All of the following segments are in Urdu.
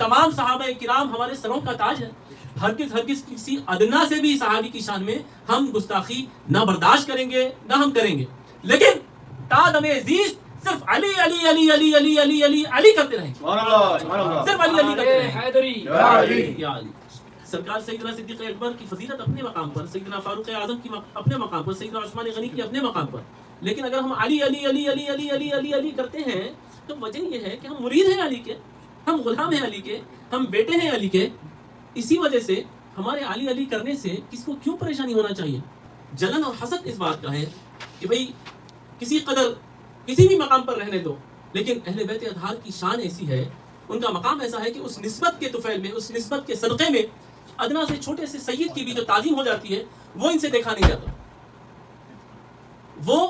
تمام صحابہ کرام ہمارے سروں کا تاج ہے. ہرگز کسی ادنا سے بھی صحابی کی شان میں ہم گستاخی نہ برداشت کریں گے نہ ہم کریں گے. لیکن تادم عزیز صرف علی علی علی علی علی علی علی علی کرتے رہیں. صرف علی علی کرتے رہیں. یا علی. سرکار سیدنا صدیق اکبر کی فضیلت اپنے مقام پر، سیدنا فاروق اعظم کی اپنے مقام پر، سیدنا عثمان غنی کی اپنے مقام پر. لیکن اگر ہم علی علی علی علی علی علی علی علی کرتے ہیں تو وجہ یہ ہے کہ ہم مرید ہیں علی کے، ہم غلام ہیں علی کے، ہم بیٹے ہیں علی کے. اسی وجہ سے ہمارے علی علی کرنے سے کس کو کیوں پریشانی ہونا چاہیے؟ جلن اور حسد اس بات کا ہے کہ بھئی کسی قدر کسی بھی مقام پر رہنے دو، لیکن اہل بیت اطہار کی شان ایسی ہے، ان کا مقام ایسا ہے کہ اس نسبت کے طفیل میں، اس نسبت کے صدقے میں ادنا سے چھوٹے سے سید کی بھی جو تعظیم ہو جاتی ہے وہ ان سے دیکھا نہیں جاتا، وہ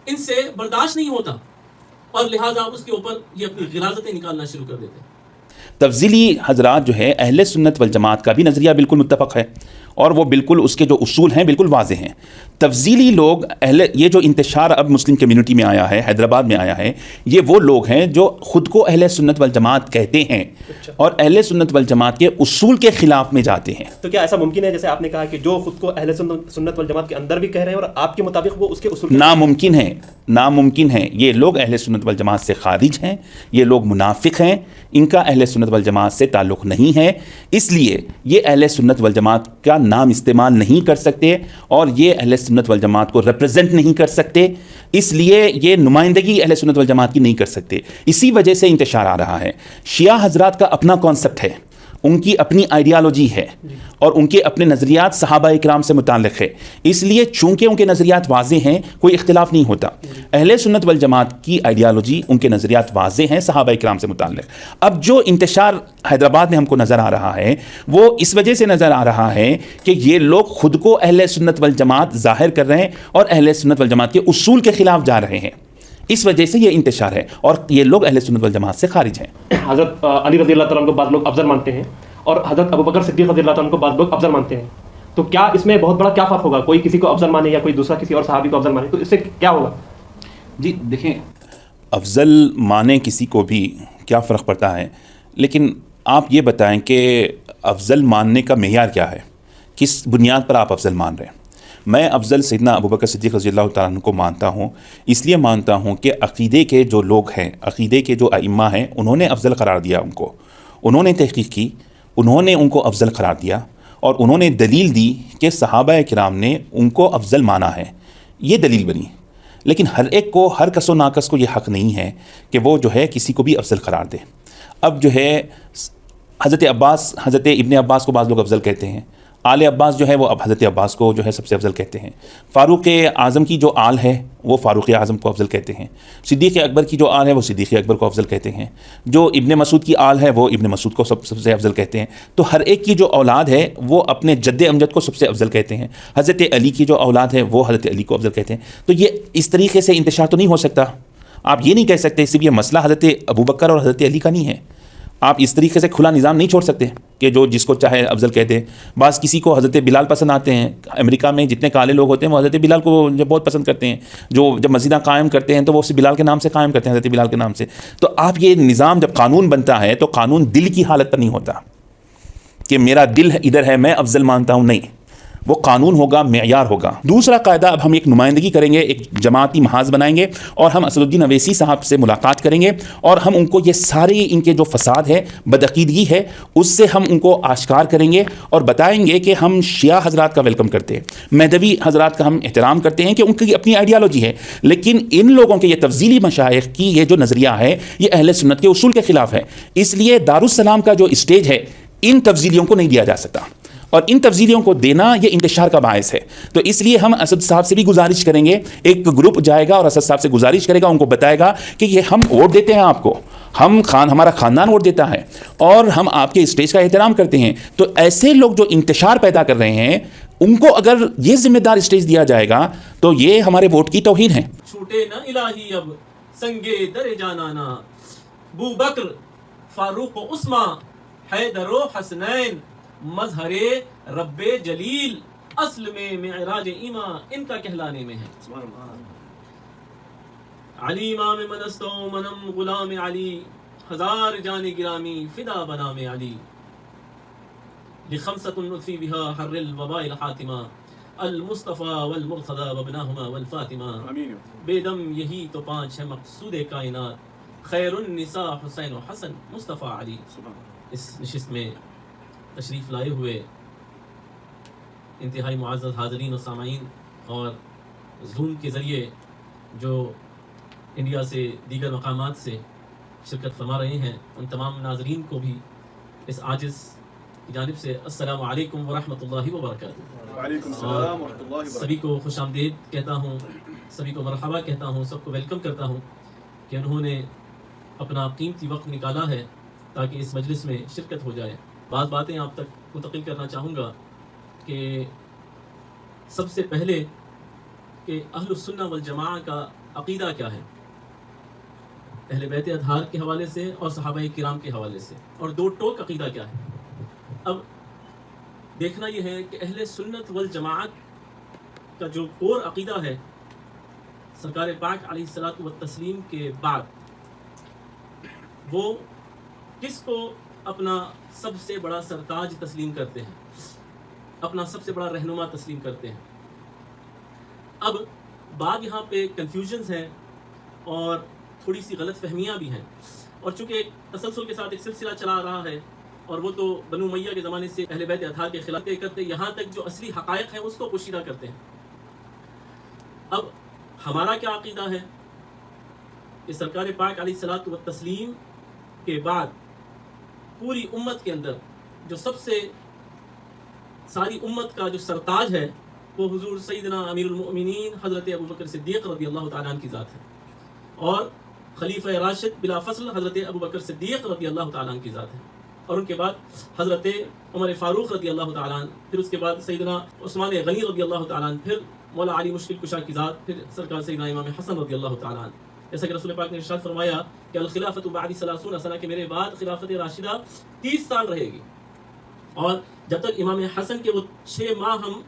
ان سے برداشت نہیں ہوتا، اور لہٰذا اس کے اوپر یہ اپنی غلاظتیں نکالنا شروع کر دیتے ہیں. تفضیلی حضرات جو ہے اہل سنت والجماعت کا بھی نظریہ بالکل متفق ہے، اور وہ بالکل اس کے جو اصول ہیں بالکل واضح ہیں. تفضیلی لوگ یہ جو انتشار اب مسلم کمیونٹی میں آیا ہے، حیدرآباد میں آیا ہے، یہ وہ لوگ ہیں جو خود کو اہل سنت والجماعت کہتے ہیں اور اہل سنت والجماعت کے اصول کے خلاف میں جاتے ہیں. تو کیا ایسا ممکن ہے جیسے آپ نے کہا کہ جو خود کو اہل سنت والجماعت کے اندر بھی کہہ رہے ہیں اور آپ کے مطابق وہ اس کے اصول؟ ناممکن ہے، ناممکن ہے. یہ لوگ اہل سنت والجماعت سے خارج ہیں، یہ لوگ منافق ہیں، ان کا اہل سنت والجماعت سے تعلق نہیں ہے. اس لیے یہ اہل سنت والجماعت کا نام استعمال نہیں کر سکتے اور یہ اہل سنت والجماعت کو ریپرزینٹ نہیں کر سکتے، اس لیے یہ نمائندگی اہل سنت والجماعت کی نہیں کر سکتے. اسی وجہ سے انتشار آ رہا ہے. شیعہ حضرات کا اپنا کانسیپٹ ہے، ان کی اپنی آئیڈیالوجی ہے اور ان کے اپنے نظریات صحابہ اکرام سے متعلق ہے. اس لیے چونکہ ان کے نظریات واضح ہیں کوئی اختلاف نہیں ہوتا. اہل سنت والجماعت کی آئیڈیالوجی، ان کے نظریات واضح ہیں صحابہ اکرام سے متعلق. اب جو انتشار حیدرآباد میں ہم کو نظر آ رہا ہے وہ اس وجہ سے نظر آ رہا ہے کہ یہ لوگ خود کو اہل سنت والجماعت ظاہر کر رہے ہیں اور اہل سنت والجماعت کے اصول کے خلاف جا رہے ہیں. اس وجہ سے یہ انتشار ہے اور یہ لوگ اہل سنت والجماعت سے خارج ہیں. حضرت علی رضی اللہ تعالیٰ عنہ کو بعض لوگ افضل مانتے ہیں اور حضرت ابوبکر صدیق رضی اللہ تعالیٰ عنہ کو بعض لوگ افضل مانتے ہیں. تو کیا اس میں بہت بڑا کیا فرق ہوگا؟ کوئی کسی کو افضل مانے یا کوئی دوسرا کسی اور صحابی کو افضل مانے تو اس سے کیا ہوگا؟ جی دیکھیں، افضل مانے کسی کو بھی کیا فرق پڑتا ہے، لیکن آپ یہ بتائیں کہ افضل ماننے کا معیار کیا ہے، کس بنیاد پر آپ افضل مان رہے ہیں. میں افضل سیدنا ابوبکر صدیق رضی اللہ تعالیٰ عنہ کو مانتا ہوں، اس لیے مانتا ہوں کہ عقیدے کے جو لوگ ہیں، عقیدے کے جو ائمہ ہیں، انہوں نے افضل قرار دیا ان کو، انہوں نے تحقیق کی، انہوں نے ان کو افضل قرار دیا اور انہوں نے دلیل دی کہ صحابہ کرام نے ان کو افضل مانا ہے. یہ دلیل بنی. لیکن ہر ایک کو، ہر کس و ناکس کو یہ حق نہیں ہے کہ وہ جو ہے کسی کو بھی افضل قرار دے. اب جو ہے حضرت عباس، حضرت ابن عباس کو بعض لوگ افضل کہتے ہیں، آل عباس جو ہے وہ اب حضرت عباس کو جو ہے سب سے افضل کہتے ہیں. فاروق اعظم کی جو آل ہے وہ فاروق اعظم کو افضل کہتے ہیں. صدیق اکبر کی جو آل ہے وہ صدیق اکبر کو افضل کہتے ہیں. جو ابن مسعود کی آل ہے وہ ابن مسعود کو سب سے افضل کہتے ہیں. تو ہر ایک کی جو اولاد ہے وہ اپنے جد امجد کو سب سے افضل کہتے ہیں. حضرت علی کی جو اولاد ہے وہ حضرت علی کو افضل کہتے ہیں. تو یہ اس طریقے سے انتشار تو نہیں ہو سکتا. آپ یہ نہیں کہہ سکتے صرف یہ مسئلہ حضرت ابوبکر اور حضرت علی کا نہیں ہے. آپ اس طریقے سے کھلا نظام نہیں چھوڑ سکتے کہ جو جس کو چاہے افضل کہہ دے. بعض کسی کو حضرت بلال پسند آتے ہیں. امریکہ میں جتنے کالے لوگ ہوتے ہیں وہ حضرت بلال کو بہت پسند کرتے ہیں. جو جب مسجدیں قائم کرتے ہیں تو وہ اس بلال کے نام سے قائم کرتے ہیں، حضرت بلال کے نام سے. تو آپ یہ نظام جب قانون بنتا ہے تو قانون دل کی حالت پر نہیں ہوتا کہ میرا دل ادھر ہے میں افضل مانتا ہوں، نہیں، وہ قانون ہوگا، معیار ہوگا. دوسرا قاعدہ، اب ہم ایک نمائندگی کریں گے، ایک جماعتی محاذ بنائیں گے اور ہم اسد الدین اویسی صاحب سے ملاقات کریں گے اور ہم ان کو یہ سارے ان کے جو فساد ہے، بدعقیدگی ہے، اس سے ہم ان کو آشکار کریں گے اور بتائیں گے کہ ہم شیعہ حضرات کا ویلکم کرتے ہیں، مہدوی حضرات کا ہم احترام کرتے ہیں کہ ان کی اپنی آئیڈیالوجی ہے، لیکن ان لوگوں کے یہ تفضیلی مشائخ کی یہ جو نظریہ ہے یہ اہل سنت کے اصول کے خلاف ہے. اس لیے دارالسلام کا جو اسٹیج ہے ان تفضیلیوں کو نہیں دیا جا سکتا اور ان تفضیلیوں کو دینا یہ انتشار کا باعث ہے. تو اس لیے ہم اسد صاحب سے بھی گزارش کریں گے، ایک گروپ جائے گا اور اسد صاحب سے گزارش کرے گا، ان کو بتائے گا کہ یہ ہم ووٹ دیتے ہیں آپ کو، ہمارا خاندان ووٹ دیتا ہے اور ہم آپ کے اسٹیج کا احترام کرتے ہیں. تو ایسے لوگ جو انتشار پیدا کر رہے ہیں ان کو اگر یہ ذمہ دار اسٹیج دیا جائے گا تو یہ ہمارے ووٹ کی توہین ہے. چھوٹے نہ الہی اب سنگے در جانانا، بو بکر فاروق و عثمان حیدر و حسنین، مظہر رب جلیل اصل میں معراج ایمان ان کا کہلانے میں ہے. علی امام منستو منم غلام علی، ہزار جان گرامی فدا بنام علی لخمسۃ نطفی بها حر الوباء الحاتمہ المصطفیٰ والمرتضی وابناہما والفاطمہ بے دم یہی تو پانچ ہے مقصود کائنات خیر النساء حسین و حسن مصطفیٰ علی. اس نشست میں تشریف لائے ہوئے انتہائی معزز حاضرین و سامعین اور زوم کے ذریعے جو انڈیا سے دیگر مقامات سے شرکت فرما رہے ہیں، ان تمام ناظرین کو بھی اس عاجز کی جانب سے السلام علیکم ورحمۃ اللہ وبرکاتہ. وعلیکم السلام ورحمۃ اللہ وبرکاتہ. سبھی کو خوش آمدید کہتا ہوں، سبھی کو مرحبا کہتا ہوں، سب کو ویلکم کرتا ہوں کہ انہوں نے اپنا قیمتی وقت نکالا ہے تاکہ اس مجلس میں شرکت ہو جائے. بعض باتیں آپ تک منتقل کرنا چاہوں گا کہ سب سے پہلے کہ اہل السنہ والجماعہ کا عقیدہ کیا ہے، اہل بیت اطہار کے حوالے سے اور صحابہ کرام کے حوالے سے، اور دو ٹوک عقیدہ کیا ہے. اب دیکھنا یہ ہے کہ اہل سنت والجماعت کا جو کور عقیدہ ہے، سرکار پاک علیہ الصلوۃ والتسلیم کے بعد وہ کس کو اپنا سب سے بڑا سرتاج تسلیم کرتے ہیں، اپنا سب سے بڑا رہنما تسلیم کرتے ہیں. اب بعد یہاں پہ کنفیوژنز ہیں اور تھوڑی سی غلط فہمیاں بھی ہیں، اور چونکہ ایک تسلسل کے ساتھ ایک سلسلہ چلا رہا ہے اور وہ تو بنو امیہ کے زمانے سے اہل بیت اطہار کے خلاف کرتے یہاں تک جو اصلی حقائق ہیں اس کو پوشیدہ کرتے ہیں. اب ہمارا کیا عقیدہ ہے کہ سرکار پاک علیہ الصلوۃ والتسلیم کے بعد پوری امت کے اندر جو سب سے ساری امت کا جو سرتاج ہے وہ حضور سیدنا امیر المؤمنین حضرت ابوبکر صدیق رضی اللہ تعالیٰ عنہ کی ذات ہے، اور خلیفہ راشد بلا فصل حضرت ابوبکر صدیق رضی اللہ تعالیٰ عنہ کی ذات ہے، اور ان کے بعد حضرت عمر فاروق رضی اللہ تعالیٰ عنہ، پھر اس کے بعد سیدنا عثمان غنی رضی اللہ تعالیٰ عنہ، پھر مولا علی مشکل کشا کی ذات، پھر سرکار سیدنا امام حسن رضی اللہ تعالیٰ عنہ. جیسا کہ رسول پاک نے ارشاد فرمایا کہ الخلافت بعد 30 سنہ، کہ میرے بعد خلافت راشدہ 30 سال رہے گی، اور جب تک امام حسن کے وہ 6 ماہ ہم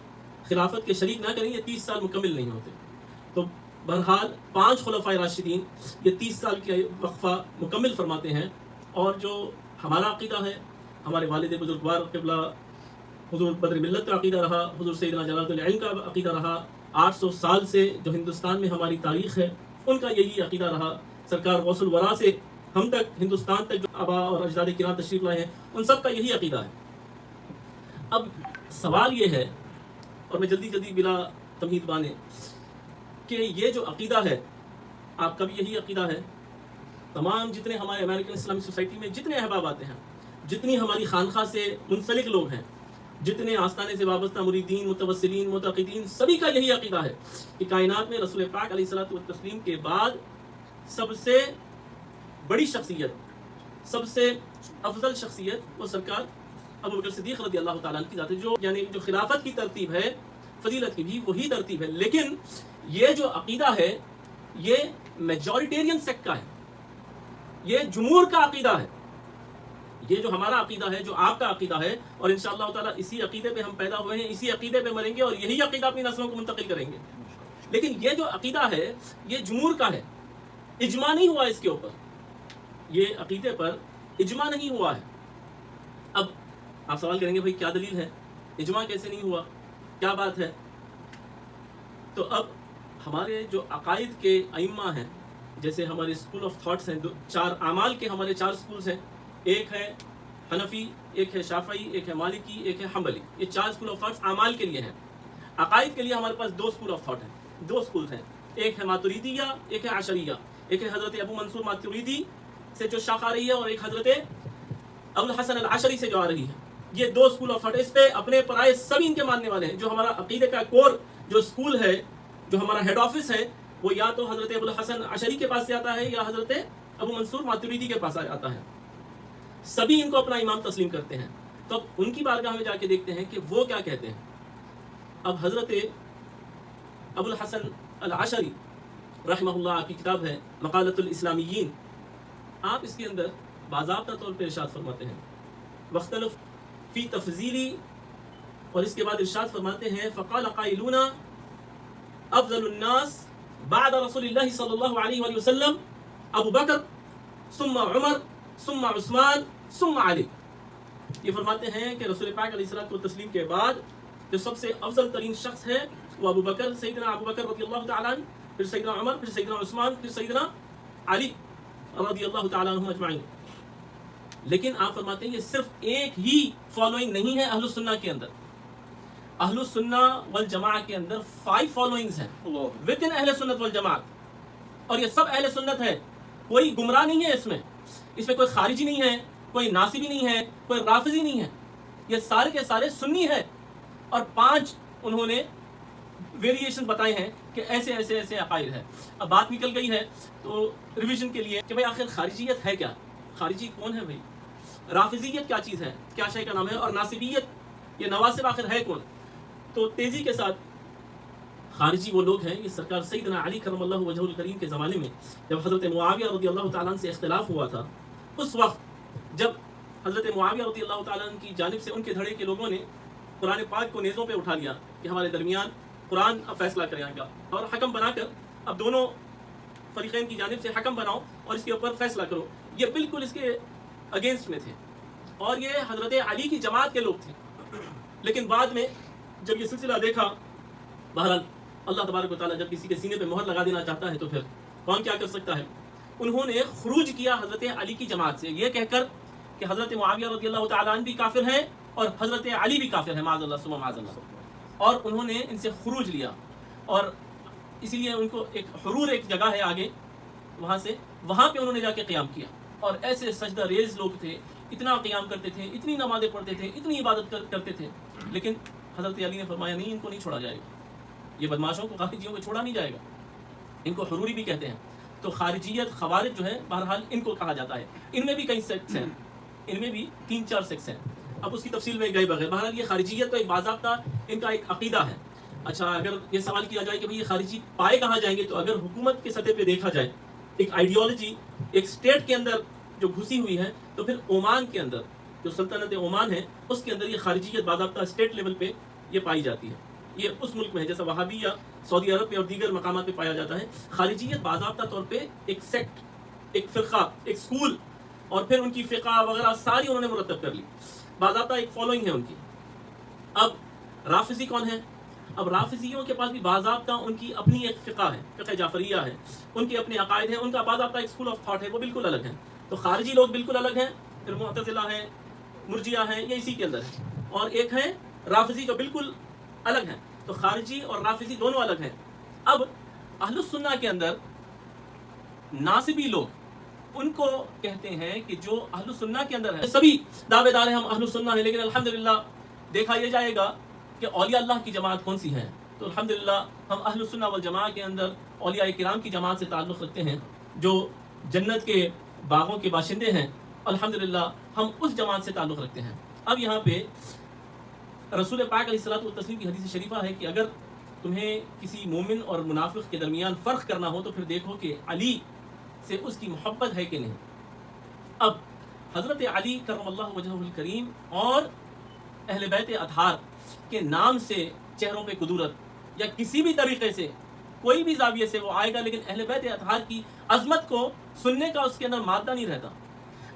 خلافت کے شریک نہ کریں یہ 30 سال مکمل نہیں ہوتے. تو بہرحال 5 خلفائے راشدین یہ 30 سال کا وقفہ مکمل فرماتے ہیں. اور جو ہمارا عقیدہ ہے، ہمارے والد بزرگوار قبلہ حضور بدر ملت کا عقیدہ رہا، حضور سیدنا جلالۃ العلم کا عقیدہ رہا. 800 سال سے جو ہندوستان میں ہماری تاریخ ہے ان کا یہی عقیدہ رہا. سرکار غوث الورا سے ہم تک ہندوستان تک جو آبا اور اجداد کرام تشریف لائے ہیں ان سب کا یہی عقیدہ ہے. اب سوال یہ ہے، اور میں جلدی بلا تمہید بانے، کہ یہ جو عقیدہ ہے آپ کا بھی یہی عقیدہ ہے، تمام جتنے ہمارے امریکن اسلامی سوسائٹی میں جتنے احباب آتے ہیں، جتنی ہماری خانقاہ سے منسلک لوگ ہیں، جتنے آستانے سے وابستہ مریدین، متوسلین، معتقدین، سبھی کا یہی عقیدہ ہے کہ کائنات میں رسول پاک علیہ الصلوۃ والتسلیم کے بعد سب سے بڑی شخصیت، سب سے افضل شخصیت وہ سرکار ابوبکر صدیق رضی اللہ تعالیٰ عنہ کی ذات ہے، جو یعنی جو خلافت کی ترتیب ہے، فضیلت کی بھی وہی ترتیب ہے. لیکن یہ جو عقیدہ ہے یہ میجورٹیرین سیکٹ کا ہے، یہ جمہور کا عقیدہ ہے. یہ جو ہمارا عقیدہ ہے، جو آپ کا عقیدہ ہے، اور انشاءاللہ تعالیٰ اسی عقیدے پہ ہم پیدا ہوئے ہیں، اسی عقیدے پہ مریں گے اور یہی عقیدہ اپنی نسلوں کو منتقل کریں گے. لیکن یہ جو عقیدہ ہے یہ جمہور کا ہے، اجماع نہیں ہوا اس کے اوپر، یہ عقیدے پر اجماع نہیں ہوا ہے. اب آپ سوال کریں گے بھائی کیا دلیل ہے، اجماع کیسے نہیں ہوا، کیا بات ہے؟ تو اب ہمارے جو عقائد کے ائمہ ہیں، جیسے ہمارے اسکول آف تھاٹس ہیں، 4 اعمال کے ہمارے 4 اسکولز ہیں، ایک ہے حنفی، ایک ہے شافعی، ایک ہے مالکی، ایک ہے حنبلی. یہ 4 اسکول آف تھاٹس اعمال کے لیے ہیں. عقائد کے لیے ہمارے پاس 2 اسکول آف تھاٹ ہیں، 2 اسکولز ہیں، ایک ہے ماتریدیہ، ایک ہے عشریہ. ایک ہے حضرت ابو منصور ماتریدی سے جو شاخ آ رہی ہے، اور ایک حضرت ابو الحسن العشری سے جو آ رہی ہے. یہ 2 اسکول آف تھاٹ، اس پہ اپنے پرائے سبھی ان کے ماننے والے ہیں. جو ہمارا عقیدے کا کور جو اسکول ہے، جو ہمارا ہیڈ آفس ہے، وہ یا تو حضرت ابو الحسن عشری کے پاس سے آتا ہے یا حضرت ابو منصور ماتریدی کے پاس آتا ہے. سبھی ان کو اپنا امام تسلیم کرتے ہیں. تو اب ان کی بارگاہ میں جا کے دیکھتے ہیں کہ وہ کیا کہتے ہیں. اب حضرت ابو الحسن العشری رحمہ اللہ کی کتاب ہے مقالۃ الاسلامیین، آپ اس کے اندر باضابطہ طور پہ ارشاد فرماتے ہیں وختلف فی تفضیلی، اور اس کے بعد ارشاد فرماتے ہیں فقال قائلون افضل الناس بعد رسول اللہ صلی اللہ علیہ وآلہ وسلم ابو بکر ثم عمر ثم عثمان ثم علی. یہ فرماتے ہیں کہ رسول پاک علیہ الصلوۃ والتسلیم کے بعد جو سب سے افضل ترین شخص ہے وہ ابو بکر، سیدنا ابو بکر رضی اللہ تعالیٰ عنہ، پھر سیدنا عمر، پھر سیدنا عثمان، پھر سیدنا علی رضی اللہ تعالیٰ عنہ اجمعین. لیکن آپ فرماتے ہیں یہ صرف ایک ہی فالوئنگ نہیں ہے اہل السنہ کے اندر. اہل السنہ والجماعہ کے اندر 5 فالوئنگز ہیں ود ان اہل سنت والجماعت، اور یہ سب اہل سنت ہے. کوئی گمراہ نہیں ہے اس میں کوئی خارجی نہیں ہے، کوئی ناصبی نہیں ہے، کوئی رافضی نہیں ہے. یہ سارے کے سارے سنی ہے. اور 5 انہوں نے ویریشن بتائے ہیں کہ ایسے ایسے ایسے عقائد ہے. اب بات نکل گئی ہے تو ریویژن کے لیے کہ بھائی آخر خارجیت ہے کیا؟ خارجی کون ہے بھائی؟ رافضیت کیا چیز ہے، کیا شے کا نام ہے؟ اور ناصبیت، یہ نواصب آخر ہے کون؟ تو تیزی کے ساتھ خارجی وہ لوگ ہیں، یہ سرکار سیدنا علی کرم اللہ وجہہ الکریم کے زمانے میں جب حضرت معاویہ رضی اللہ تعالیٰ عنہ سے اختلاف ہوا تھا، اس وقت جب حضرت معاویہ رضی اللہ تعالیٰ عنہ کی جانب سے ان کے دھڑے کے لوگوں نے قرآن پاک کو نیزوں پہ اٹھا لیا کہ ہمارے درمیان قرآن اب فیصلہ کرے گا، اور حکم بنا کر اب دونوں فریقین کی جانب سے حکم بناؤ اور اس کے اوپر فیصلہ کرو. یہ بالکل اس کے اگینسٹ میں تھے، اور یہ حضرت علی کی جماعت کے لوگ تھے. لیکن بعد میں جب یہ سلسلہ دیکھا، بہرحال اللہ تبارک و تعالیٰ جب کسی کے سینے پہ مہر لگا دینا چاہتا ہے تو پھر کون کیا کر سکتا ہے. انہوں نے خروج کیا حضرت علی کی جماعت سے، یہ کہہ کر کہ حضرت معاویہ رضی اللہ تعالیٰ عنہ بھی کافر ہیں اور حضرت علی بھی کافر ہیں، معاذ اللہ ثم معاذ اللہ. اور انہوں نے ان سے خروج لیا، اور اسی لیے ان کو ایک حرور ایک جگہ ہے آگے، وہاں پہ انہوں نے جا کے قیام کیا. اور ایسے سجدہ ریز لوگ تھے، اتنا قیام کرتے تھے، اتنی نمازیں پڑھتے تھے، اتنی عبادت کرتے تھے. لیکن حضرت علی نے فرمایا نہیں، ان کو نہیں چھوڑا جائے گا، یہ بدماشوں کو، خارجیوں کو چھوڑا نہیں جائے گا. ان کو حروری بھی کہتے ہیں. تو خارجیت، خوارج جو ہے بہرحال ان کو کہا جاتا ہے. ان میں بھی کئی سیکٹس ہیں، ان میں بھی 3-4 سیکٹس ہیں. اب اس کی تفصیل میں گئے بغیر بہرحال یہ خارجیت تو ایک باضابطہ ان کا ایک عقیدہ ہے. اچھا، اگر یہ سوال کیا جائے کہ بھئی یہ خارجی پائے کہاں جائیں گے، تو اگر حکومت کے سطح پہ دیکھا جائے، ایک آئیڈیالوجی ایک اسٹیٹ کے اندر جو گھسی ہوئی ہے، تو پھر عمان کے اندر جو سلطنت عمان ہے اس کے اندر یہ خارجیت باضابطہ اسٹیٹ لیول پہ یہ پائی جاتی ہے. یہ اس ملک میں ہے، جیسا وہابی یا سعودی عرب پہ اور دیگر مقامات پہ پایا جاتا ہے. خارجیت باضابطہ طور پہ ایک سیکٹ، ایک فرقہ، ایک سکول، اور پھر ان کی فقہ وغیرہ ساری انہوں نے مرتب کر لی. باضابطہ ایک فالوئنگ ہے ان کی. اب رافضی کون ہے؟ اب رافضیوں کے پاس بھی باضابطہ ان کی اپنی ایک فقہ ہے، فقہ جعفریہ ہے، ان کے اپنے عقائد ہیں، ان کا باضابطہ ایک اسکول آف تھاٹ ہے، وہ بالکل الگ ہے. تو خارجی لوگ بالکل الگ ہیں، پھر معتزلہ ہیں، مرجیہ ہیں، یہ اسی کے اندر ہے. اور ایک ہے رافضی جو بالکل الگ ہیں. تو خارجی اور رافضی دونوں الگ ہیں. اب اہل السنہ کے اندر ناصبی لوگ ان کو کہتے ہیں کہ جو اہل السنہ کے اندر ہے، سبھی دعوے دار ہیں ہم اہل السنہ ہیں، لیکن الحمدللہ دیکھا یہ جائے گا کہ اولیاء اللہ کی جماعت کون سی ہے. تو الحمدللہ ہم اہل السنہ والجماعت کے اندر اولیاء کرام کی جماعت سے تعلق رکھتے ہیں جو جنت کے باغوں کے باشندے ہیں. الحمدللہ ہم اس جماعت سے تعلق رکھتے ہیں. اب یہاں پہ رسول پاک علیہ الصلوۃ والتسلیم کی حدیث شریفہ ہے کہ اگر تمہیں کسی مومن اور منافق کے درمیان فرق کرنا ہو تو پھر دیکھو کہ علی سے اس کی محبت ہے کہ نہیں. اب حضرت علی کرم اللہ وجہہ الکریم اور اہل بیت اطہار کے نام سے چہروں پہ قدورت یا کسی بھی طریقے سے کوئی بھی زاویے سے وہ آئے گا، لیکن اہل بیت اطہار کی عظمت کو سننے کا اس کے اندر مادہ نہیں رہتا.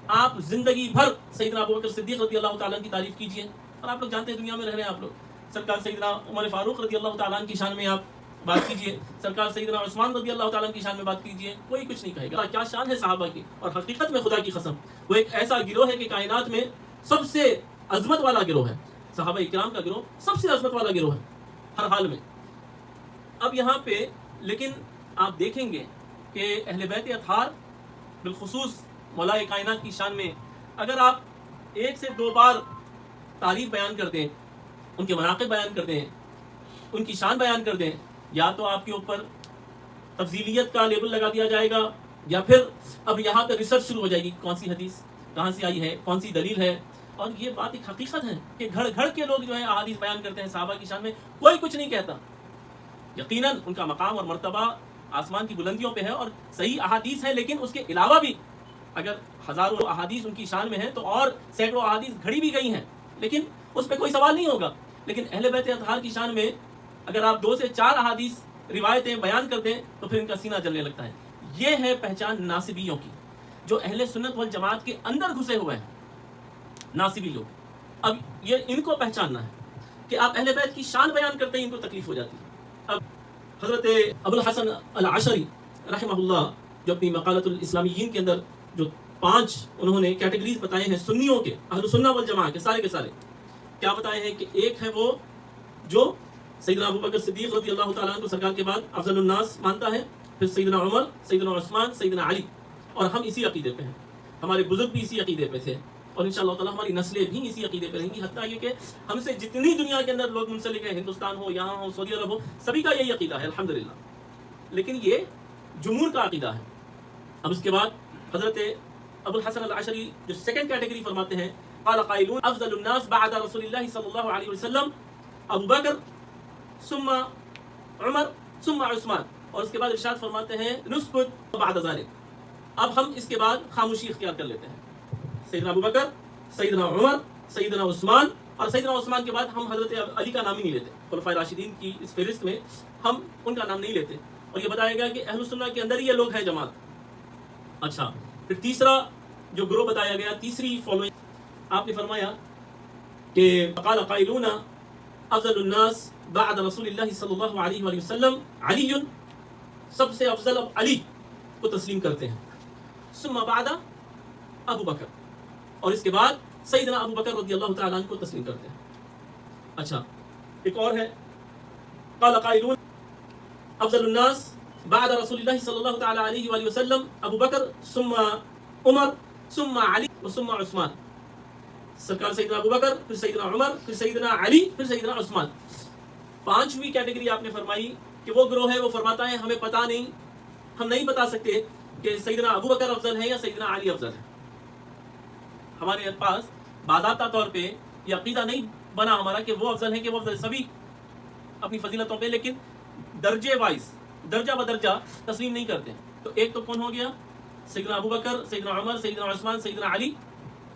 آپ زندگی بھر سیدنا ابوبکر صدیق رضی اللہ تعالیٰ کی تعریف کیجئے، اور آپ لوگ جانتے ہیں دنیا میں رہ رہے ہیں آپ لوگ، سرکار سیدنا عمر فاروق رضی اللہ تعالیٰ کی شان میں آپ بات کیجئے، سرکار سیدنا عثمان رضی اللہ تعالیٰ کی شان میں بات کیجئے، کوئی کچھ نہیں کہے گا. کیا شان ہے صحابہ کی. اور حقیقت میں خدا کی قسم وہ ایک ایسا گروہ ہے کہ کائنات میں سب سے عظمت والا گروہ ہے. صحابہ اکرام کا گروہ سب سے عظمت والا گروہ ہے ہر حال میں. اب یہاں پہ لیکن آپ دیکھیں گے کہ اہل بیت اطہار بالخصوص مولا کائنات کی شان میں اگر آپ 1 سے 2 بار تعریف بیان کر دیں، ان کے مناقب بیان کر دیں، ان کی شان بیان کر دیں، یا تو آپ کے اوپر تفضیلیت کا لیبل لگا دیا جائے گا، یا پھر اب یہاں پہ ریسرچ شروع ہو جائے گی کون سی حدیث کہاں سے آئی ہے، کون سی دلیل ہے. اور یہ بات ایک حقیقت ہے کہ گھڑ گھڑ کے لوگ جو ہے احادیث بیان کرتے ہیں صحابہ کی شان میں، کوئی کچھ نہیں کہتا. یقیناً ان کا مقام اور مرتبہ آسمان کی بلندیوں پہ ہے اور صحیح احادیث ہے، لیکن اس کے علاوہ بھی اگر ہزاروں احادیث ان کی شان میں ہیں تو اور سینکڑوں احادیث گھڑی بھی گئی ہیں، لیکن اس پہ کوئی سوال نہیں ہوگا. لیکن اہل بیت اطہار کی شان میں اگر آپ 2 سے 4 احادیث روایتیں بیان کر دیں تو پھر ان کا سینہ جلنے لگتا ہے. یہ ہے پہچان ناصبیوں کی، جو اہل سنت والجماعت کے اندر گھسے ہوئے ہیں ناصبی لوگ. اب یہ ان کو پہچاننا ہے کہ آپ اہل بیت کی شان بیان کرتے ہیں ان کو تکلیف ہو جاتی ہے. اب حضرت ابو الحسن العشری رحمہ اللہ جو اپنی مقالۃ الاسلامیین کے اندر جو 5 انہوں نے کیٹیگریز بتائے ہیں سنیوں کے، اہل سنہ والجماعہ کے سارے کیا بتائے ہیں کہ ایک ہے وہ جو سیدنا ابو بکر صدیق رضی اللہ تعالیٰ عنہ کو سرکار کے بعد افضل الناس مانتا ہے، پھر سیدنا عمر، سیدنا عثمان، سیدنا علی، اور ہم اسی عقیدے پہ ہیں. ہمارے بزرگ بھی اسی عقیدے پہ تھے اور انشاءاللہ تعالیٰ ہماری نسلیں بھی اسی عقیدے پہ رہیں گی، حتیٰ یہ کہ ہم سے جتنی دنیا کے اندر لوگ منسلک ہیں، ہندوستان ہو، یہاں ہو، سعودی عرب ہو، سبھی کا یہی عقیدہ ہے الحمدللہ. لیکن یہ جمہور کا عقیدہ ہے. اب اس کے بعد حضرت ابو الحسن العشری جو سیکنڈ کیٹیگری فرماتے ہیں، قال قائلون افضل الناس بعد رسول اللہ صلی اللہ علیہ وسلم ابو بکر ثم عمر ثم عثمان، اور اس کے بعد ارشاد فرماتے ہیں نسکت بعد ذلك. اب ہم اس کے بعد خاموشی اختیار کر لیتے ہیں. سیدنا ابو بکر، سیدنا عمر، سیدنا عثمان، اور سیدنا عثمان کے بعد ہم حضرت علی کا نام ہی نہیں لیتے. خلفائے راشدین کی اس فہرست میں ہم ان کا نام نہیں لیتے، اور یہ بتایا گیا کہ اہل سنہ کے اندر ہی یہ لوگ ہیں جماعت. اچھا، پھر تیسرا جو گروہ بتایا گیا، تیسری فالوئنگ آپ نے فرمایا کہ قال قائلون افضل الناس بعد رسول اللہ صلی اللہ علیہ وآلہ وسلم علی، سب سے افضل اب علی کو تسلیم کرتے ہیں، ثم بعد ابو بکر، اور اس کے بعد سیدنا ابو بکر رضی اللہ تعالیٰ عنہ کو تسلیم کرتے ہیں. اچھا، ایک اور ہے قال قائلون افضل الناس بعد رسول اللہ صلی اللہ تعالیٰ علیہ وآلہ وسلم ابو بکر ثم عمر ثم علی ثم عثمان. سرکار سیدنا ابو بکر، پھر سیدنا عمر، پھر سیدنا علی، پھر سیدنا عثمان. 5ویں کیٹیگری آپ نے فرمائی کہ وہ گروہ ہے وہ فرماتا ہے ہمیں پتہ نہیں، ہم نہیں بتا سکتے کہ سیدنا ابو بکر افضل ہے یا سیدنا علی افضل ہے. ہمارے پاس باضابطہ طور پہ یہ عقیدہ نہیں بنا ہمارا کہ وہ افضل ہے کہ وہ افضل، سبھی اپنی فضیلتوں پہ، لیکن درجے وائز، درجہ بدرجہ تسلیم نہیں کرتے. تو ایک تو کون ہو گیا؟ سیدنا ابو بکر، سیدنا عمر، سیدنا عثمان، سیدنا علی،